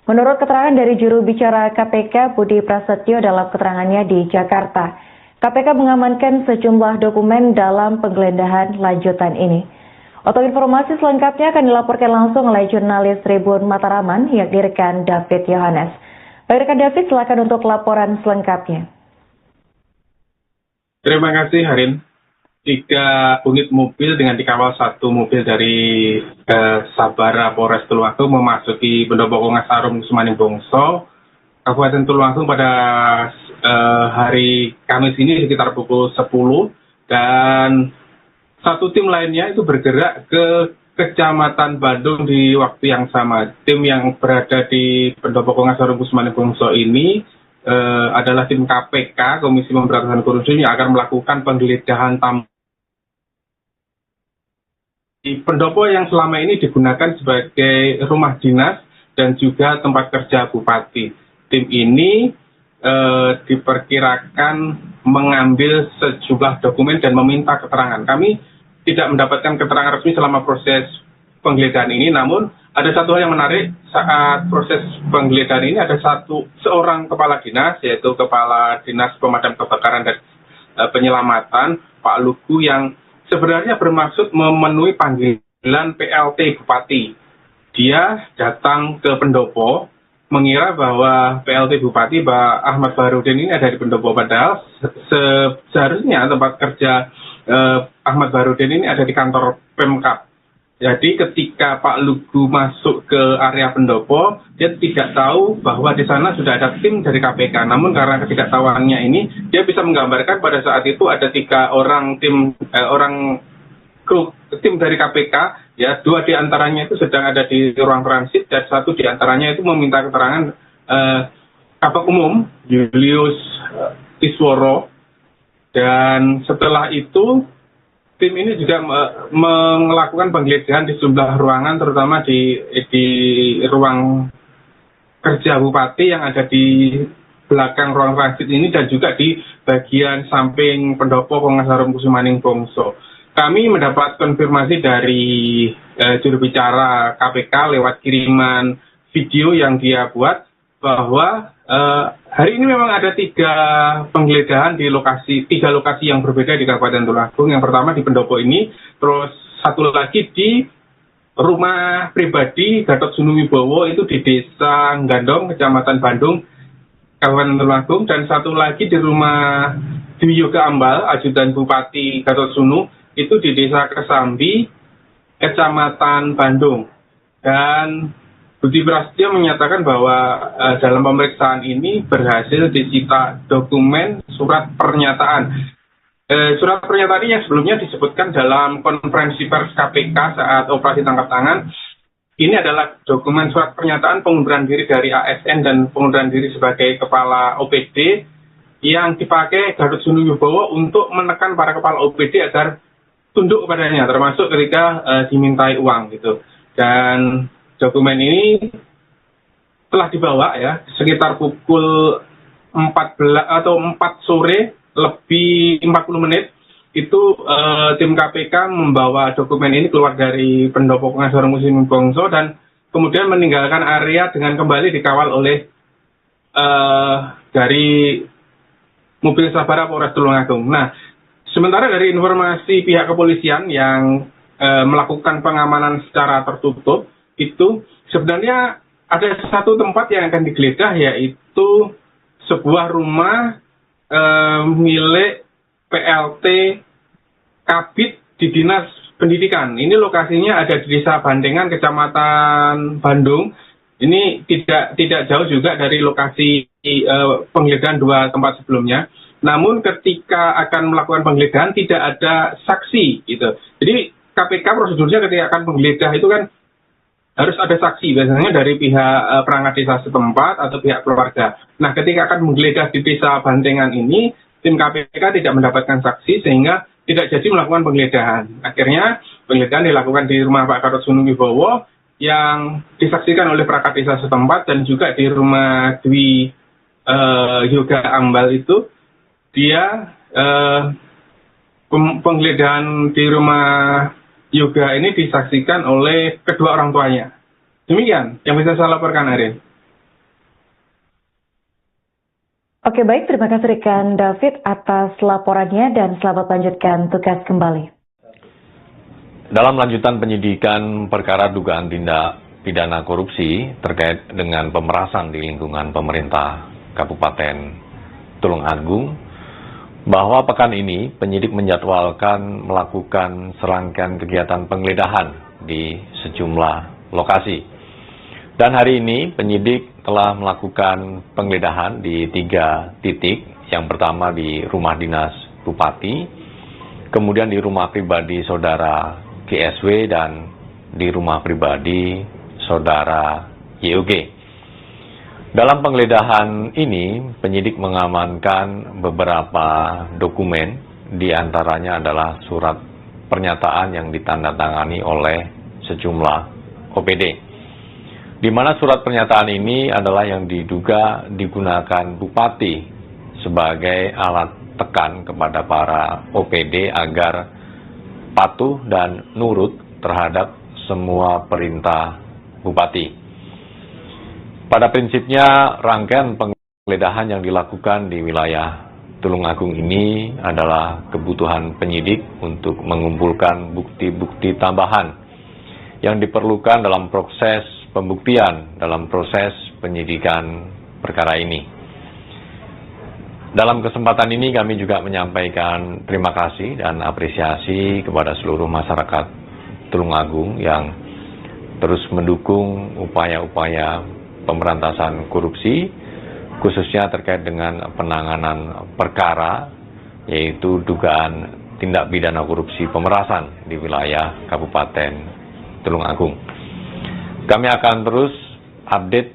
Menurut keterangan dari juru bicara KPK Budi Prasetyo dalam keterangannya di Jakarta, KPK mengamankan sejumlah dokumen dalam penggeledahan lanjutan ini. Untuk informasi selengkapnya akan dilaporkan langsung oleh jurnalis Tribun Mataraman, yakni rekan David Yohanes. Baik rekan David, silakan untuk laporan selengkapnya. Terima kasih Harin. 3 unit mobil dengan dikawal 1 mobil dari Sabara Polres Tulungagung memasuki Pendopo Kongas Arum Kusumaning Bongso, Kabupaten Tulungagung pada hari Kamis ini sekitar pukul 10, dan 1 tim lainnya itu bergerak ke Kecamatan Bandung di waktu yang sama. Tim yang berada di Pendopo Kongas Arum Kusumaning Bongso ini adalah tim KPK, Komisi Pemberantasan Korupsi, yang akan melakukan penggeledahan di pendopo yang selama ini digunakan sebagai rumah dinas dan juga tempat kerja bupati. Tim ini diperkirakan mengambil sejumlah dokumen dan meminta keterangan. Kami tidak mendapatkan keterangan resmi selama proses penggeledahan ini, namun ada satu hal yang menarik saat proses penggeledahan ini. Ada seorang kepala dinas, yaitu Kepala Dinas Pemadam Kebakaran dan Penyelamatan, Pak Lugu, yang sebenarnya bermaksud memenuhi panggilan PLT Bupati. Dia datang ke pendopo mengira bahwa PLT Bupati Pak Ahmad Baharudin ini ada di pendopo, padahal seharusnya tempat kerja Ahmad Baharudin ini ada di kantor Pemkab. Jadi ketika Pak Lugu masuk ke area pendopo, dia tidak tahu bahwa di sana sudah ada tim dari KPK. Namun karena ketidaktahuannya ini, dia bisa menggambarkan pada saat itu ada 3 orang tim dari KPK, ya 2 diantaranya itu sedang ada di ruang transit, dan 1 diantaranya itu meminta keterangan Kabak Umum Julius Isworo. Dan setelah itu tim ini juga melakukan penggeledahan di sejumlah ruangan, terutama di ruang kerja bupati yang ada di belakang ruang transit ini, dan juga di bagian samping pendopo Kongas Arum Kusumaning Bongso. Kami mendapat konfirmasi dari juru bicara KPK lewat kiriman video yang dia buat bahwa hari ini memang ada 3 penggeledahan di 3 lokasi yang berbeda di Kabupaten Tulungagung. Yang pertama di pendopo ini, terus 1 lagi di rumah pribadi Gatot Sunu Wibowo itu di Desa Gandong, Kecamatan Bandung, Kabupaten Tulungagung, dan 1 lagi di rumah Dwi Yoga Ambal, Ajudan Bupati Gatot Sunu, itu di Desa Kesambi, Kecamatan Bandung. Dan Budi Prasetyo menyatakan bahwa dalam pemeriksaan ini berhasil disita dokumen surat pernyataan. Surat pernyataan ini yang sebelumnya disebutkan dalam konferensi pers KPK saat operasi tangkap tangan. Ini adalah dokumen surat pernyataan pengunduran diri dari ASN dan pengunduran diri sebagai kepala OPD yang dipakai Gatot Sunu Wibowo untuk menekan para kepala OPD agar tunduk kepadanya, termasuk ketika dimintai uang gitu. Dan dokumen ini telah dibawa ya sekitar pukul 4 sore lebih 40 menit itu tim KPK membawa dokumen ini keluar dari pendopo Kongas Arum Kusumaning Bongso dan kemudian meninggalkan area dengan kembali dikawal oleh dari mobil Sabara Polres Tulungagung. Nah, sementara dari informasi pihak kepolisian yang melakukan pengamanan secara tertutup, itu sebenarnya ada 1 tempat yang akan digeledah, yaitu sebuah rumah milik PLT Kabid di Dinas Pendidikan. Ini lokasinya ada di Desa Bandengan, Kecamatan Bandung. Ini tidak jauh juga dari lokasi penggeledahan 2 tempat sebelumnya. Namun ketika akan melakukan penggeledahan tidak ada saksi gitu. Jadi KPK prosedurnya ketika akan menggeledah itu kan harus ada saksi, biasanya dari pihak perangkat desa setempat atau pihak keluarga. Nah, ketika akan menggeledah di Desa Bandengan ini, tim KPK tidak mendapatkan saksi sehingga tidak jadi melakukan penggeledahan. Akhirnya penggeledahan dilakukan di rumah Pak Gatot Subrowo yang disaksikan oleh perangkat desa setempat dan juga di rumah Dwi Yoga Ambal itu dia penggeledahan di rumah Yoga ini disaksikan oleh kedua orang tuanya. Demikian yang bisa saya laporkan, Arin. Oke, baik. Terima kasih rekan David atas laporannya dan selamat lanjutkan tugas kembali. Dalam lanjutan penyidikan perkara dugaan tindak pidana korupsi terkait dengan pemerasan di lingkungan pemerintah Kabupaten Tulungagung, bahwa pekan ini penyidik menjadwalkan melakukan serangkaian kegiatan penggeledahan di sejumlah lokasi. Dan hari ini penyidik telah melakukan penggeledahan di 3 titik. Yang pertama di rumah dinas Bupati, kemudian di rumah pribadi saudara GSW dan di rumah pribadi saudara YOG. Dalam penggeledahan ini, penyidik mengamankan beberapa dokumen, di antaranya adalah surat pernyataan yang ditandatangani oleh sejumlah OPD. Di mana surat pernyataan ini adalah yang diduga digunakan Bupati sebagai alat tekan kepada para OPD agar patuh dan nurut terhadap semua perintah Bupati. Pada prinsipnya, rangkaian penggeledahan yang dilakukan di wilayah Tulungagung ini adalah kebutuhan penyidik untuk mengumpulkan bukti-bukti tambahan yang diperlukan dalam proses pembuktian, dalam proses penyidikan perkara ini. Dalam kesempatan ini kami juga menyampaikan terima kasih dan apresiasi kepada seluruh masyarakat Tulungagung yang terus mendukung upaya-upaya pemberantasan korupsi, khususnya terkait dengan penanganan perkara, yaitu dugaan tindak pidana korupsi pemerasan di wilayah Kabupaten Tulungagung. Kami akan terus update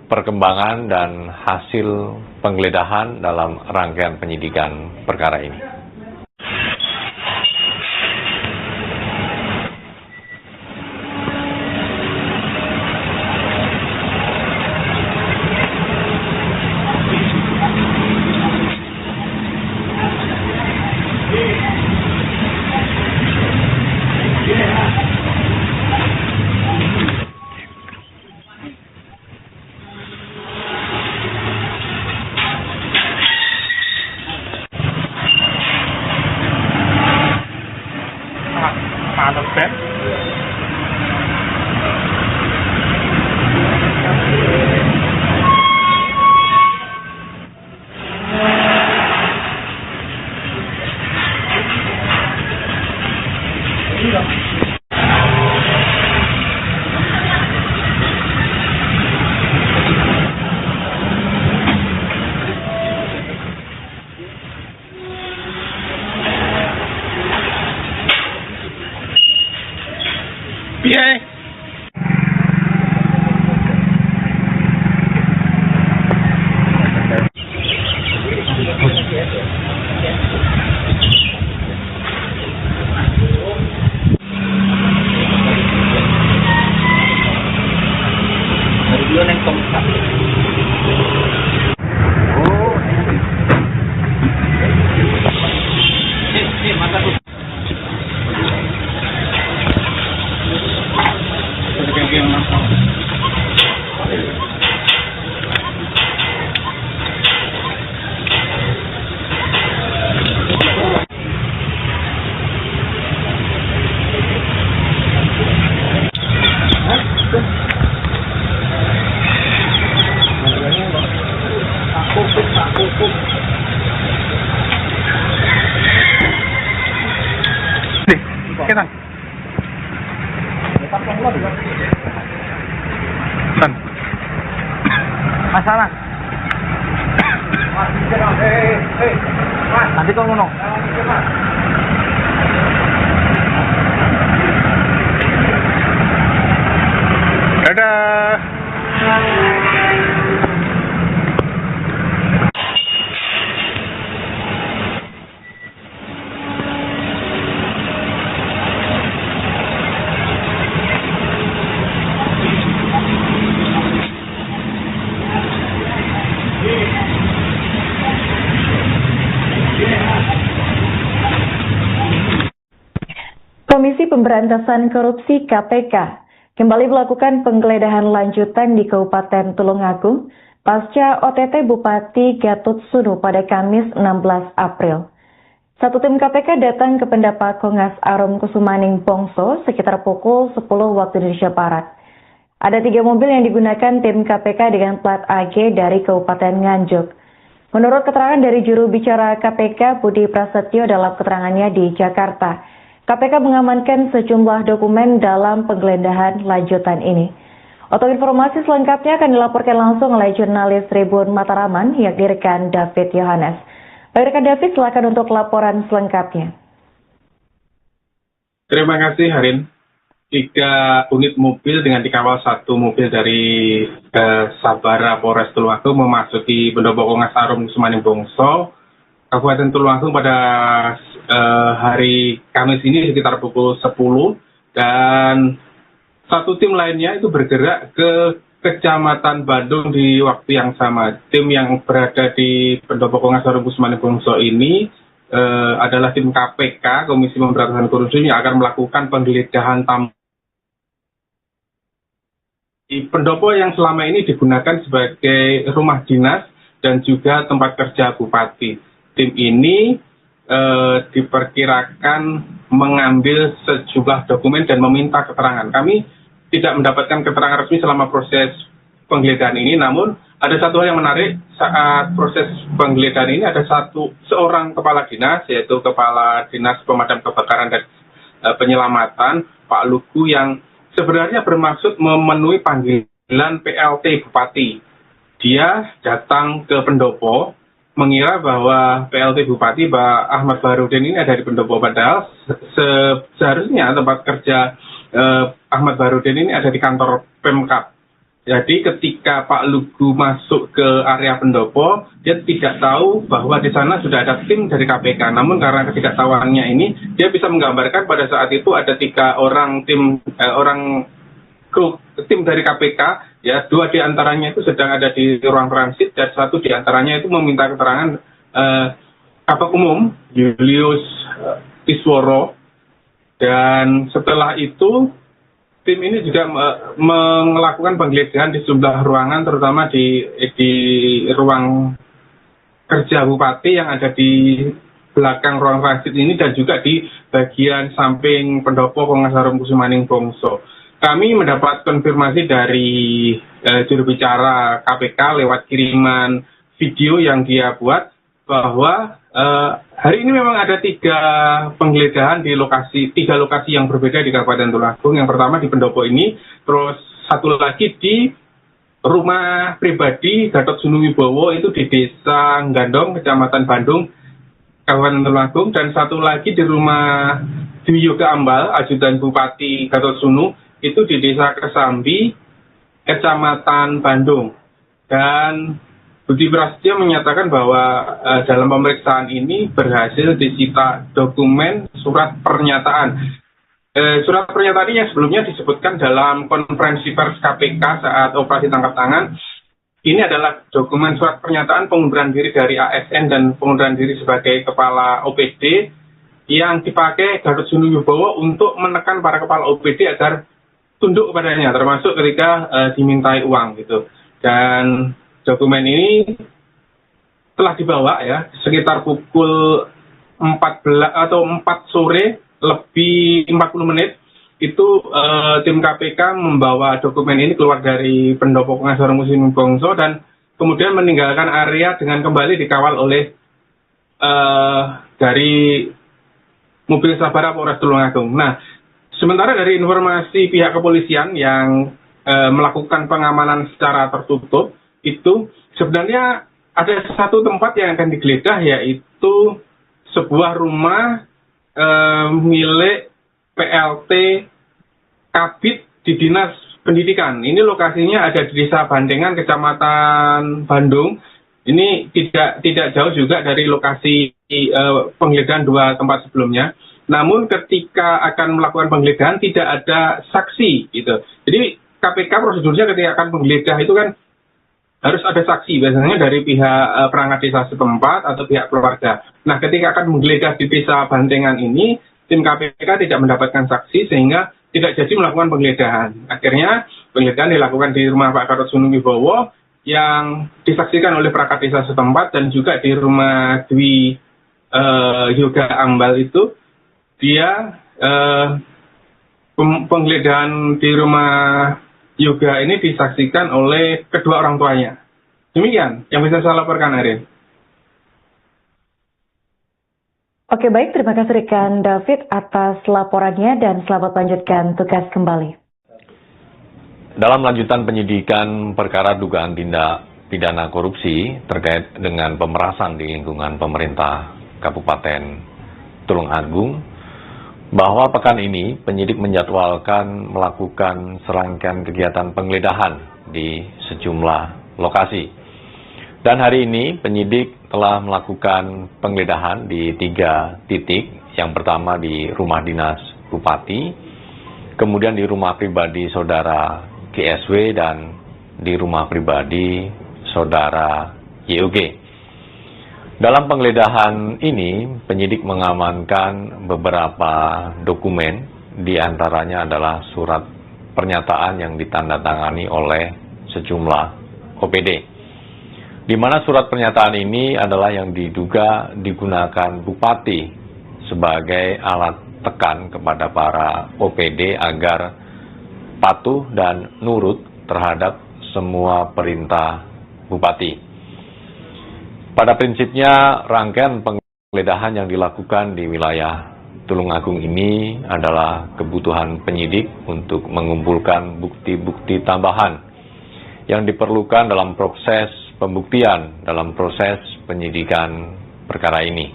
perkembangan dan hasil penggeledahan dalam rangkaian penyidikan perkara ini. PA. San. San. Masalah. Nanti kau ngono. Dadah. Pemberantasan Korupsi (KPK) kembali melakukan penggeledahan lanjutan di Kabupaten Tulungagung pasca OTT Bupati Gatot Sunu pada Kamis 16 April. Satu tim KPK datang ke Pendapat Kongas Arum Kusumaning Bongso sekitar pukul 10 waktu Indonesia Barat. Ada 3 mobil yang digunakan tim KPK dengan plat AG dari Kabupaten Nganjuk. Menurut keterangan dari juru bicara KPK Budi Prasetyo dalam keterangannya di Jakarta, KPK mengamankan sejumlah dokumen dalam penggeledahan lanjutan ini. Untuk informasi selengkapnya akan dilaporkan langsung oleh jurnalis Tribun Mataraman, yakni rekan David Yohanes. Baik rekan David, silakan untuk laporan selengkapnya. Terima kasih Harin. 3 unit mobil dengan dikawal 1 mobil dari Sabara Polres Tulungagung memasuki Pendopo Kongas Arum Kusumaning Bongso, Kabupaten Tulungagung pada hari Kamis ini sekitar pukul 10, dan 1 tim lainnya itu bergerak ke Kecamatan Bandung di waktu yang sama. Tim yang berada di Pendopo Kongas Arum Kusumaning Bongso ini adalah tim KPK, Komisi Pemberantasan Korupsi, yang akan melakukan penggeledahan di pendopo yang selama ini digunakan sebagai rumah dinas dan juga tempat kerja bupati. Tim ini diperkirakan mengambil sejumlah dokumen dan meminta keterangan. Kami tidak mendapatkan keterangan resmi selama proses penggeledahan ini, namun ada satu hal yang menarik saat proses penggeledahan ini. Ada seorang kepala dinas, yaitu Kepala Dinas Pemadam Kebakaran dan Penyelamatan, Pak Lugu, yang sebenarnya bermaksud memenuhi panggilan PLT Bupati. Dia datang ke pendopo mengira bahwa PLT Bupati Pak Ahmad Baharudin ini ada di pendopo, padahal seharusnya tempat kerja Ahmad Baharudin ini ada di kantor Pemkab. Jadi ketika Pak Lugu masuk ke area pendopo, dia tidak tahu bahwa di sana sudah ada tim dari KPK. Namun karena ketidaktahuannya ini, dia bisa menggambarkan pada saat itu ada 3 orang tim dari KPK, ya, 2 diantaranya itu sedang ada di ruang transit, dan 1 diantaranya itu meminta keterangan Kabak Umum Julius Isworo. Dan setelah itu tim ini juga melakukan penggeledahan di sejumlah ruangan, terutama di ruang kerja bupati yang ada di belakang ruang transit ini, dan juga di bagian samping pendopo Kongas Arum Kusumaning Bongso. Kami mendapat konfirmasi dari juru bicara KPK lewat kiriman video yang dia buat bahwa hari ini memang ada 3 penggeledahan di 3 lokasi yang berbeda di Kabupaten Tulungagung. Yang pertama di pendopo ini, terus 1 lagi di rumah pribadi Gatot Sunu Wibowo, itu di Desa Gandong, Kecamatan Bandung, Kabupaten Tulungagung, dan 1 lagi di rumah Dwi Yoga Ambal, Ajudan Bupati Gatot Sunu, itu di Desa Kesambi, Kecamatan Bandung. Dan Budi Prasetyo menyatakan bahwa dalam pemeriksaan ini berhasil disita dokumen surat pernyataan. Surat pernyataan ini yang sebelumnya disebutkan dalam konferensi pers KPK saat operasi tangkap tangan. Ini adalah dokumen surat pernyataan pengunduran diri dari ASN dan pengunduran diri sebagai kepala OPD yang dipakai Gatot Sunu Wibowo untuk menekan para kepala OPD agar tunduk kepadanya, termasuk ketika dimintai uang gitu. Dan dokumen ini telah dibawa, ya, sekitar pukul 4 sore lebih 40 menit. Itu tim KPK membawa dokumen ini keluar dari pendopo Kongas Arum Kusumaning Bongso dan kemudian meninggalkan area dengan kembali dikawal oleh dari mobil Sabara Polres Tulungagung. Nah, sementara dari informasi pihak kepolisian yang melakukan pengamanan secara tertutup, itu sebenarnya ada 1 tempat yang akan digeledah, yaitu sebuah rumah milik PLT Kabid di Dinas Pendidikan. Ini lokasinya ada di Desa Bandengan, Kecamatan Bandung. Ini tidak jauh juga dari lokasi penggeledahan 2 tempat sebelumnya. Namun ketika akan melakukan penggeledahan tidak ada saksi gitu. Jadi KPK prosedurnya ketika akan menggeledah itu kan harus ada saksi, biasanya dari pihak perangkat desa setempat atau pihak keluarga. Nah, ketika akan menggeledah di Desa Bandengan ini, tim KPK tidak mendapatkan saksi sehingga tidak jadi melakukan penggeledahan. Akhirnya penggeledahan dilakukan di rumah Pak Gatot Subrowo yang disaksikan oleh perangkat desa setempat dan juga di rumah Dwi Yoga Ambal itu dia penggeledahan di rumah Yoga ini disaksikan oleh kedua orang tuanya. Demikian yang bisa saya laporkan, Arin. Oke, baik. Terima kasih rekan David atas laporannya dan selamat lanjutkan tugas kembali. Dalam lanjutan penyidikan perkara dugaan tindak pidana korupsi terkait dengan pemerasan di lingkungan pemerintah Kabupaten Tulungagung, bahwa pekan ini penyidik menjadwalkan melakukan serangkaian kegiatan penggeledahan di sejumlah lokasi. Dan hari ini penyidik telah melakukan penggeledahan di 3 titik. Yang pertama di rumah dinas Bupati, kemudian di rumah pribadi saudara GSW, dan di rumah pribadi saudara YOG. Dalam penggeledahan ini, penyidik mengamankan beberapa dokumen, di antaranya adalah surat pernyataan yang ditandatangani oleh sejumlah OPD. Di mana surat pernyataan ini adalah yang diduga digunakan Bupati sebagai alat tekan kepada para OPD agar patuh dan nurut terhadap semua perintah Bupati. Pada prinsipnya, rangkaian penggeledahan yang dilakukan di wilayah Tulungagung ini adalah kebutuhan penyidik untuk mengumpulkan bukti-bukti tambahan yang diperlukan dalam proses pembuktian dalam proses penyidikan perkara ini.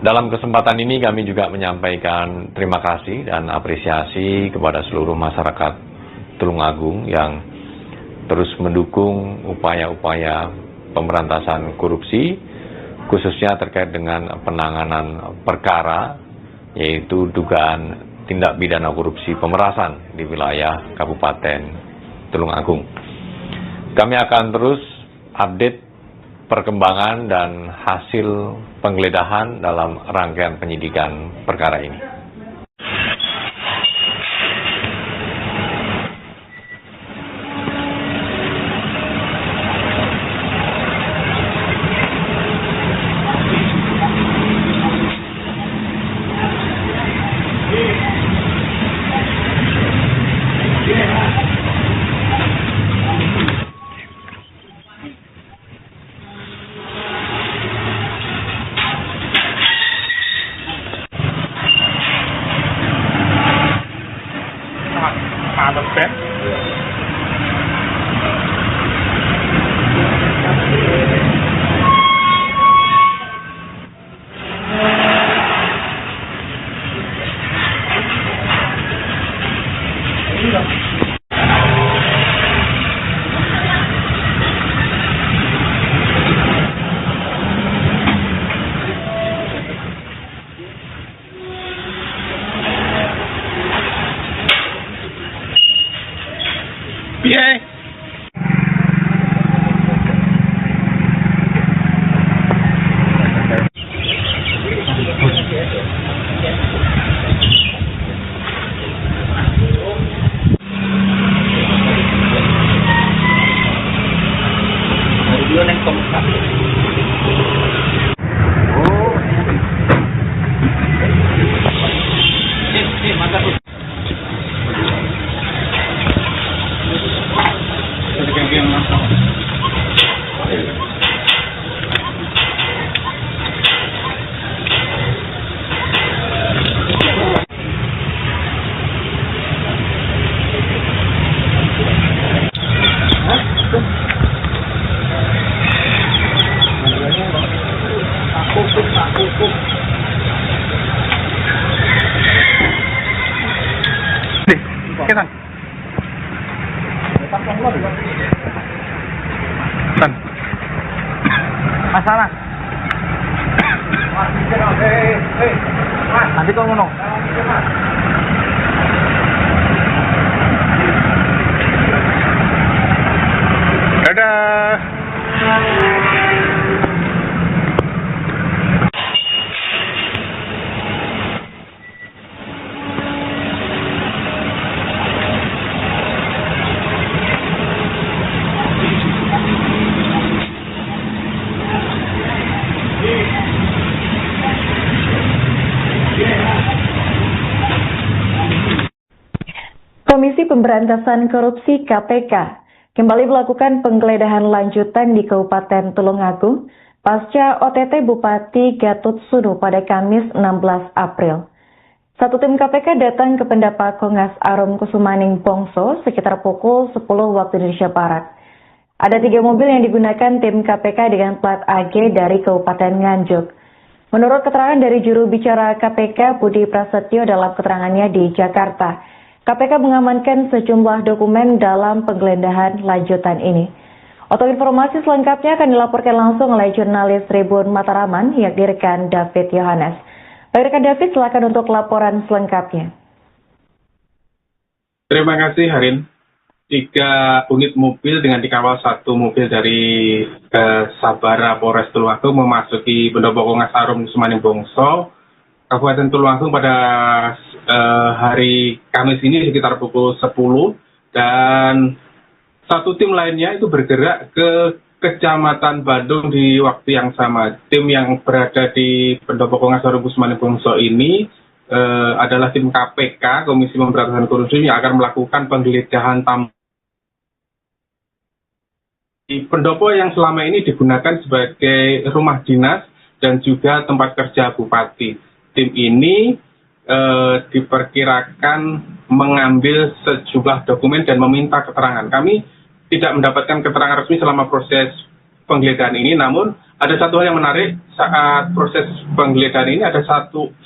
Dalam kesempatan ini kami juga menyampaikan terima kasih dan apresiasi kepada seluruh masyarakat Tulungagung yang terus mendukung upaya-upaya pemberantasan korupsi, khususnya terkait dengan penanganan perkara, yaitu dugaan tindak pidana korupsi pemerasan di wilayah Kabupaten Tulungagung. Kami akan terus update perkembangan dan hasil penggeledahan dalam rangkaian penyidikan perkara ini. Piye? San. San. Masalah. Nanti kau ngono. Dadah. Pemberantasan Korupsi (KPK) kembali melakukan penggeledahan lanjutan di Kabupaten Tulungagung pasca OTT Bupati Gatot Sunu pada Kamis 16 April. Satu tim KPK datang ke Pendapat Kongas Arum Kusumaning Bongso sekitar pukul 10 waktu Indonesia Barat. Ada 3 mobil yang digunakan tim KPK dengan plat AG dari Kabupaten Nganjuk. Menurut keterangan dari juru bicara KPK Budi Prasetyo dalam keterangannya di Jakarta, KPK mengamankan sejumlah dokumen dalam penggeledahan lanjutan ini. Untuk informasi selengkapnya akan dilaporkan langsung oleh jurnalis Tribun Mataraman, yakni rekan David Yohanes. Baik rekan David, silakan untuk laporan selengkapnya. Terima kasih Harin. 3 unit mobil dengan dikawal 1 mobil dari Sabara Polres Tulungagung memasuki Pendopo Kongas Arum Kusumaning Bongso, Kabupaten Tulungagung pada hari Kamis ini sekitar pukul 10, dan satu tim lainnya itu bergerak ke Kecamatan Bandung di waktu yang sama. Tim yang berada di Pendopo Kongas Arum Kusumaning Bongso ini adalah tim KPK, Komisi Pemberantasan Korupsi, yang akan melakukan penggeledahan di pendopo yang selama ini digunakan sebagai rumah dinas dan juga tempat kerja bupati. Tim ini diperkirakan mengambil sejumlah dokumen dan meminta keterangan. Kami tidak mendapatkan keterangan resmi selama proses penggeledahan ini, namun ada satu hal yang menarik. Saat proses penggeledahan ini ada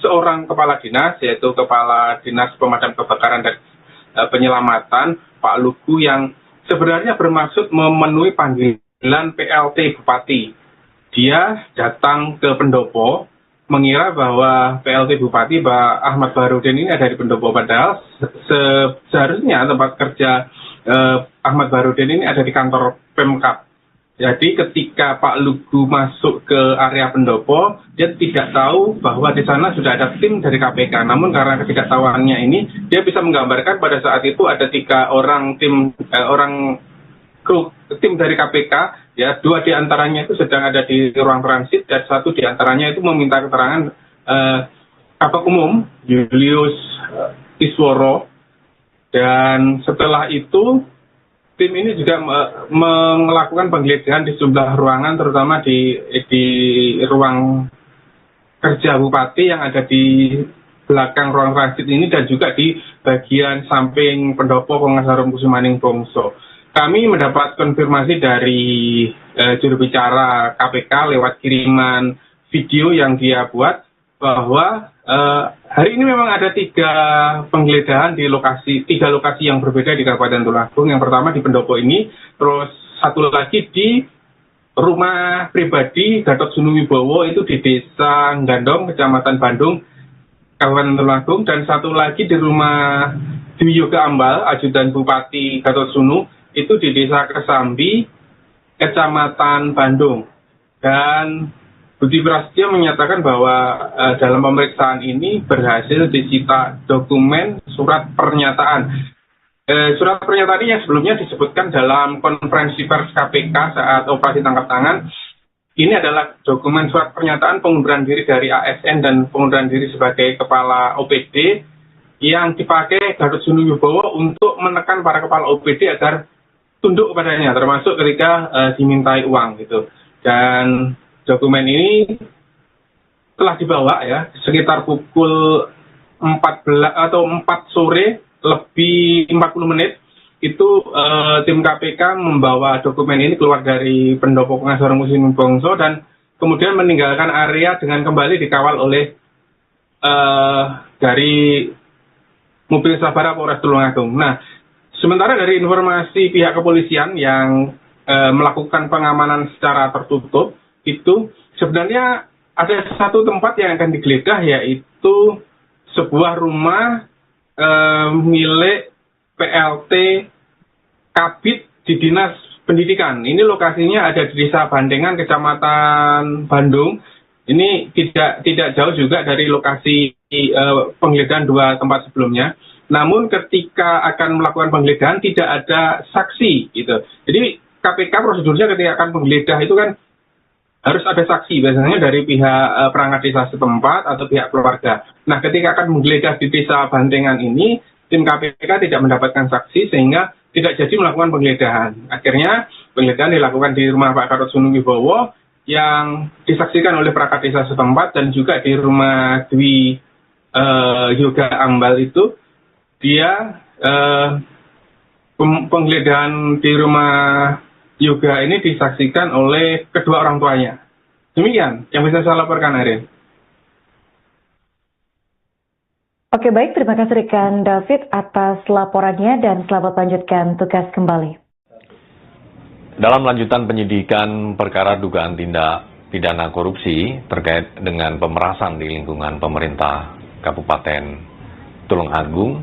seorang kepala dinas, yaitu Kepala Dinas Pemadam Kebakaran dan Penyelamatan, Pak Lugu, yang sebenarnya bermaksud memenuhi panggilan PLT Bupati. Dia datang ke pendopo mengira bahwa PLT Bupati Pak Ahmad Baharudin ini ada di pendopo, padahal seharusnya tempat kerja Ahmad Baharudin ini ada di kantor Pemkab. Jadi ketika Pak Lugu masuk ke area pendopo, dia tidak tahu bahwa di sana sudah ada tim dari KPK. Namun karena ketidaktahuannya ini, dia bisa menggambarkan pada saat itu ada 3 orang tim dari KPK, ya, 2 diantaranya itu sedang ada di ruang transit dan 1 diantaranya itu meminta keterangan Kabak Umum Julius Isworo. Dan setelah itu tim ini juga melakukan penggeledahan di sejumlah ruangan, terutama di ruang kerja bupati yang ada di belakang ruang transit ini, dan juga di bagian samping pendopo Kongas Arum Kusumaning Bongso. Kami mendapat konfirmasi dari juru bicara KPK lewat kiriman video yang dia buat bahwa hari ini memang ada 3 penggeledahan di 3 lokasi yang berbeda di Kabupaten Tulungagung. Yang pertama di pendopo ini, terus 1 lagi di rumah pribadi Gatot Sunu Wibowo itu di Desa Gandong, Kecamatan Bandung, Kabupaten Tulungagung, dan 1 lagi di rumah Dwi Yoga Ambal, ajudan Bupati Gatot Sunu, itu di Desa Kesambi, Kecamatan Bandung. Dan Budi Prasetyo menyatakan bahwa dalam pemeriksaan ini berhasil disita dokumen surat pernyataan. Surat pernyataan ini yang sebelumnya disebutkan dalam konferensi pers KPK saat operasi tangkap tangan. Ini adalah dokumen surat pernyataan pengunduran diri dari ASN dan pengunduran diri sebagai kepala OPD yang dipakai Gatot Sunu Wibowo untuk menekan para kepala OPD agar tunduk kepadanya, termasuk ketika dimintai uang gitu. Dan dokumen ini telah dibawa ya sekitar pukul 4 sore lebih 40 menit itu tim KPK membawa dokumen ini keluar dari pendopo Kongas Arum Kusumaning Bongso dan kemudian meninggalkan area dengan kembali dikawal oleh dari mobil Sabara Polres Tulungagung. Nah, sementara dari informasi pihak kepolisian yang melakukan pengamanan secara tertutup, itu sebenarnya ada 1 tempat yang akan digeledah, yaitu sebuah rumah milik PLT Kabid di Dinas Pendidikan. Ini lokasinya ada di Desa Bandengan, Kecamatan Bandung. Ini tidak jauh juga dari lokasi penggeledahan 2 tempat sebelumnya. Namun ketika akan melakukan penggeledahan tidak ada saksi gitu. Jadi KPK prosedurnya ketika akan penggeledah itu kan harus ada saksi, biasanya dari pihak perangkat desa setempat atau pihak keluarga. Nah, ketika akan menggeledah di Desa Bandengan ini, tim KPK tidak mendapatkan saksi sehingga tidak jadi melakukan penggeledahan. Akhirnya penggeledahan dilakukan di rumah Pak Gatot Subrowo yang disaksikan oleh perangkat desa setempat dan juga di rumah Dwi Yoga Ambal itu dia penggeledahan di rumah Yoga ini disaksikan oleh kedua orang tuanya. Demikian yang bisa saya laporkan, Ariel. Oke, baik. Terima kasih rekan David atas laporannya dan selamat lanjutkan tugas kembali. Dalam lanjutan penyidikan perkara dugaan tindak pidana korupsi terkait dengan pemerasan di lingkungan pemerintah Kabupaten Tulungagung,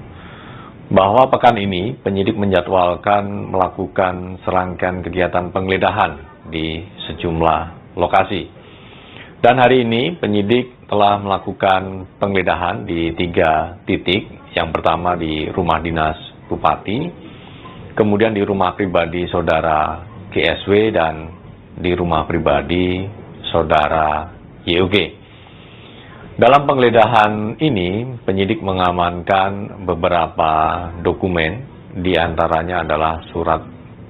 bahwa pekan ini penyidik menjadwalkan melakukan serangkaian kegiatan penggeledahan di sejumlah lokasi. Dan hari ini penyidik telah melakukan penggeledahan di 3 titik. Yang pertama di rumah dinas Bupati, kemudian di rumah pribadi saudara GSW dan di rumah pribadi saudara YOG. Dalam penggeledahan ini, penyidik mengamankan beberapa dokumen, di antaranya adalah surat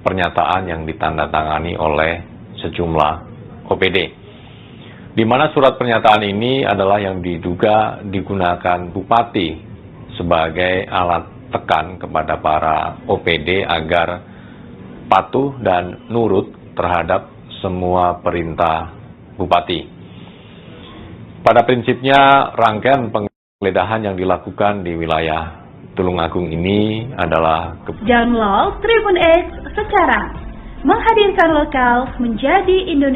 pernyataan yang ditandatangani oleh sejumlah OPD. Di mana surat pernyataan ini adalah yang diduga digunakan Bupati sebagai alat tekan kepada para OPD agar patuh dan nurut terhadap semua perintah Bupati. Pada prinsipnya, rangkaian penggeledahan yang dilakukan di wilayah Tulungagung ini adalah Download Tribun X sekarang, menghadirkan lokal menjadi Indonesia.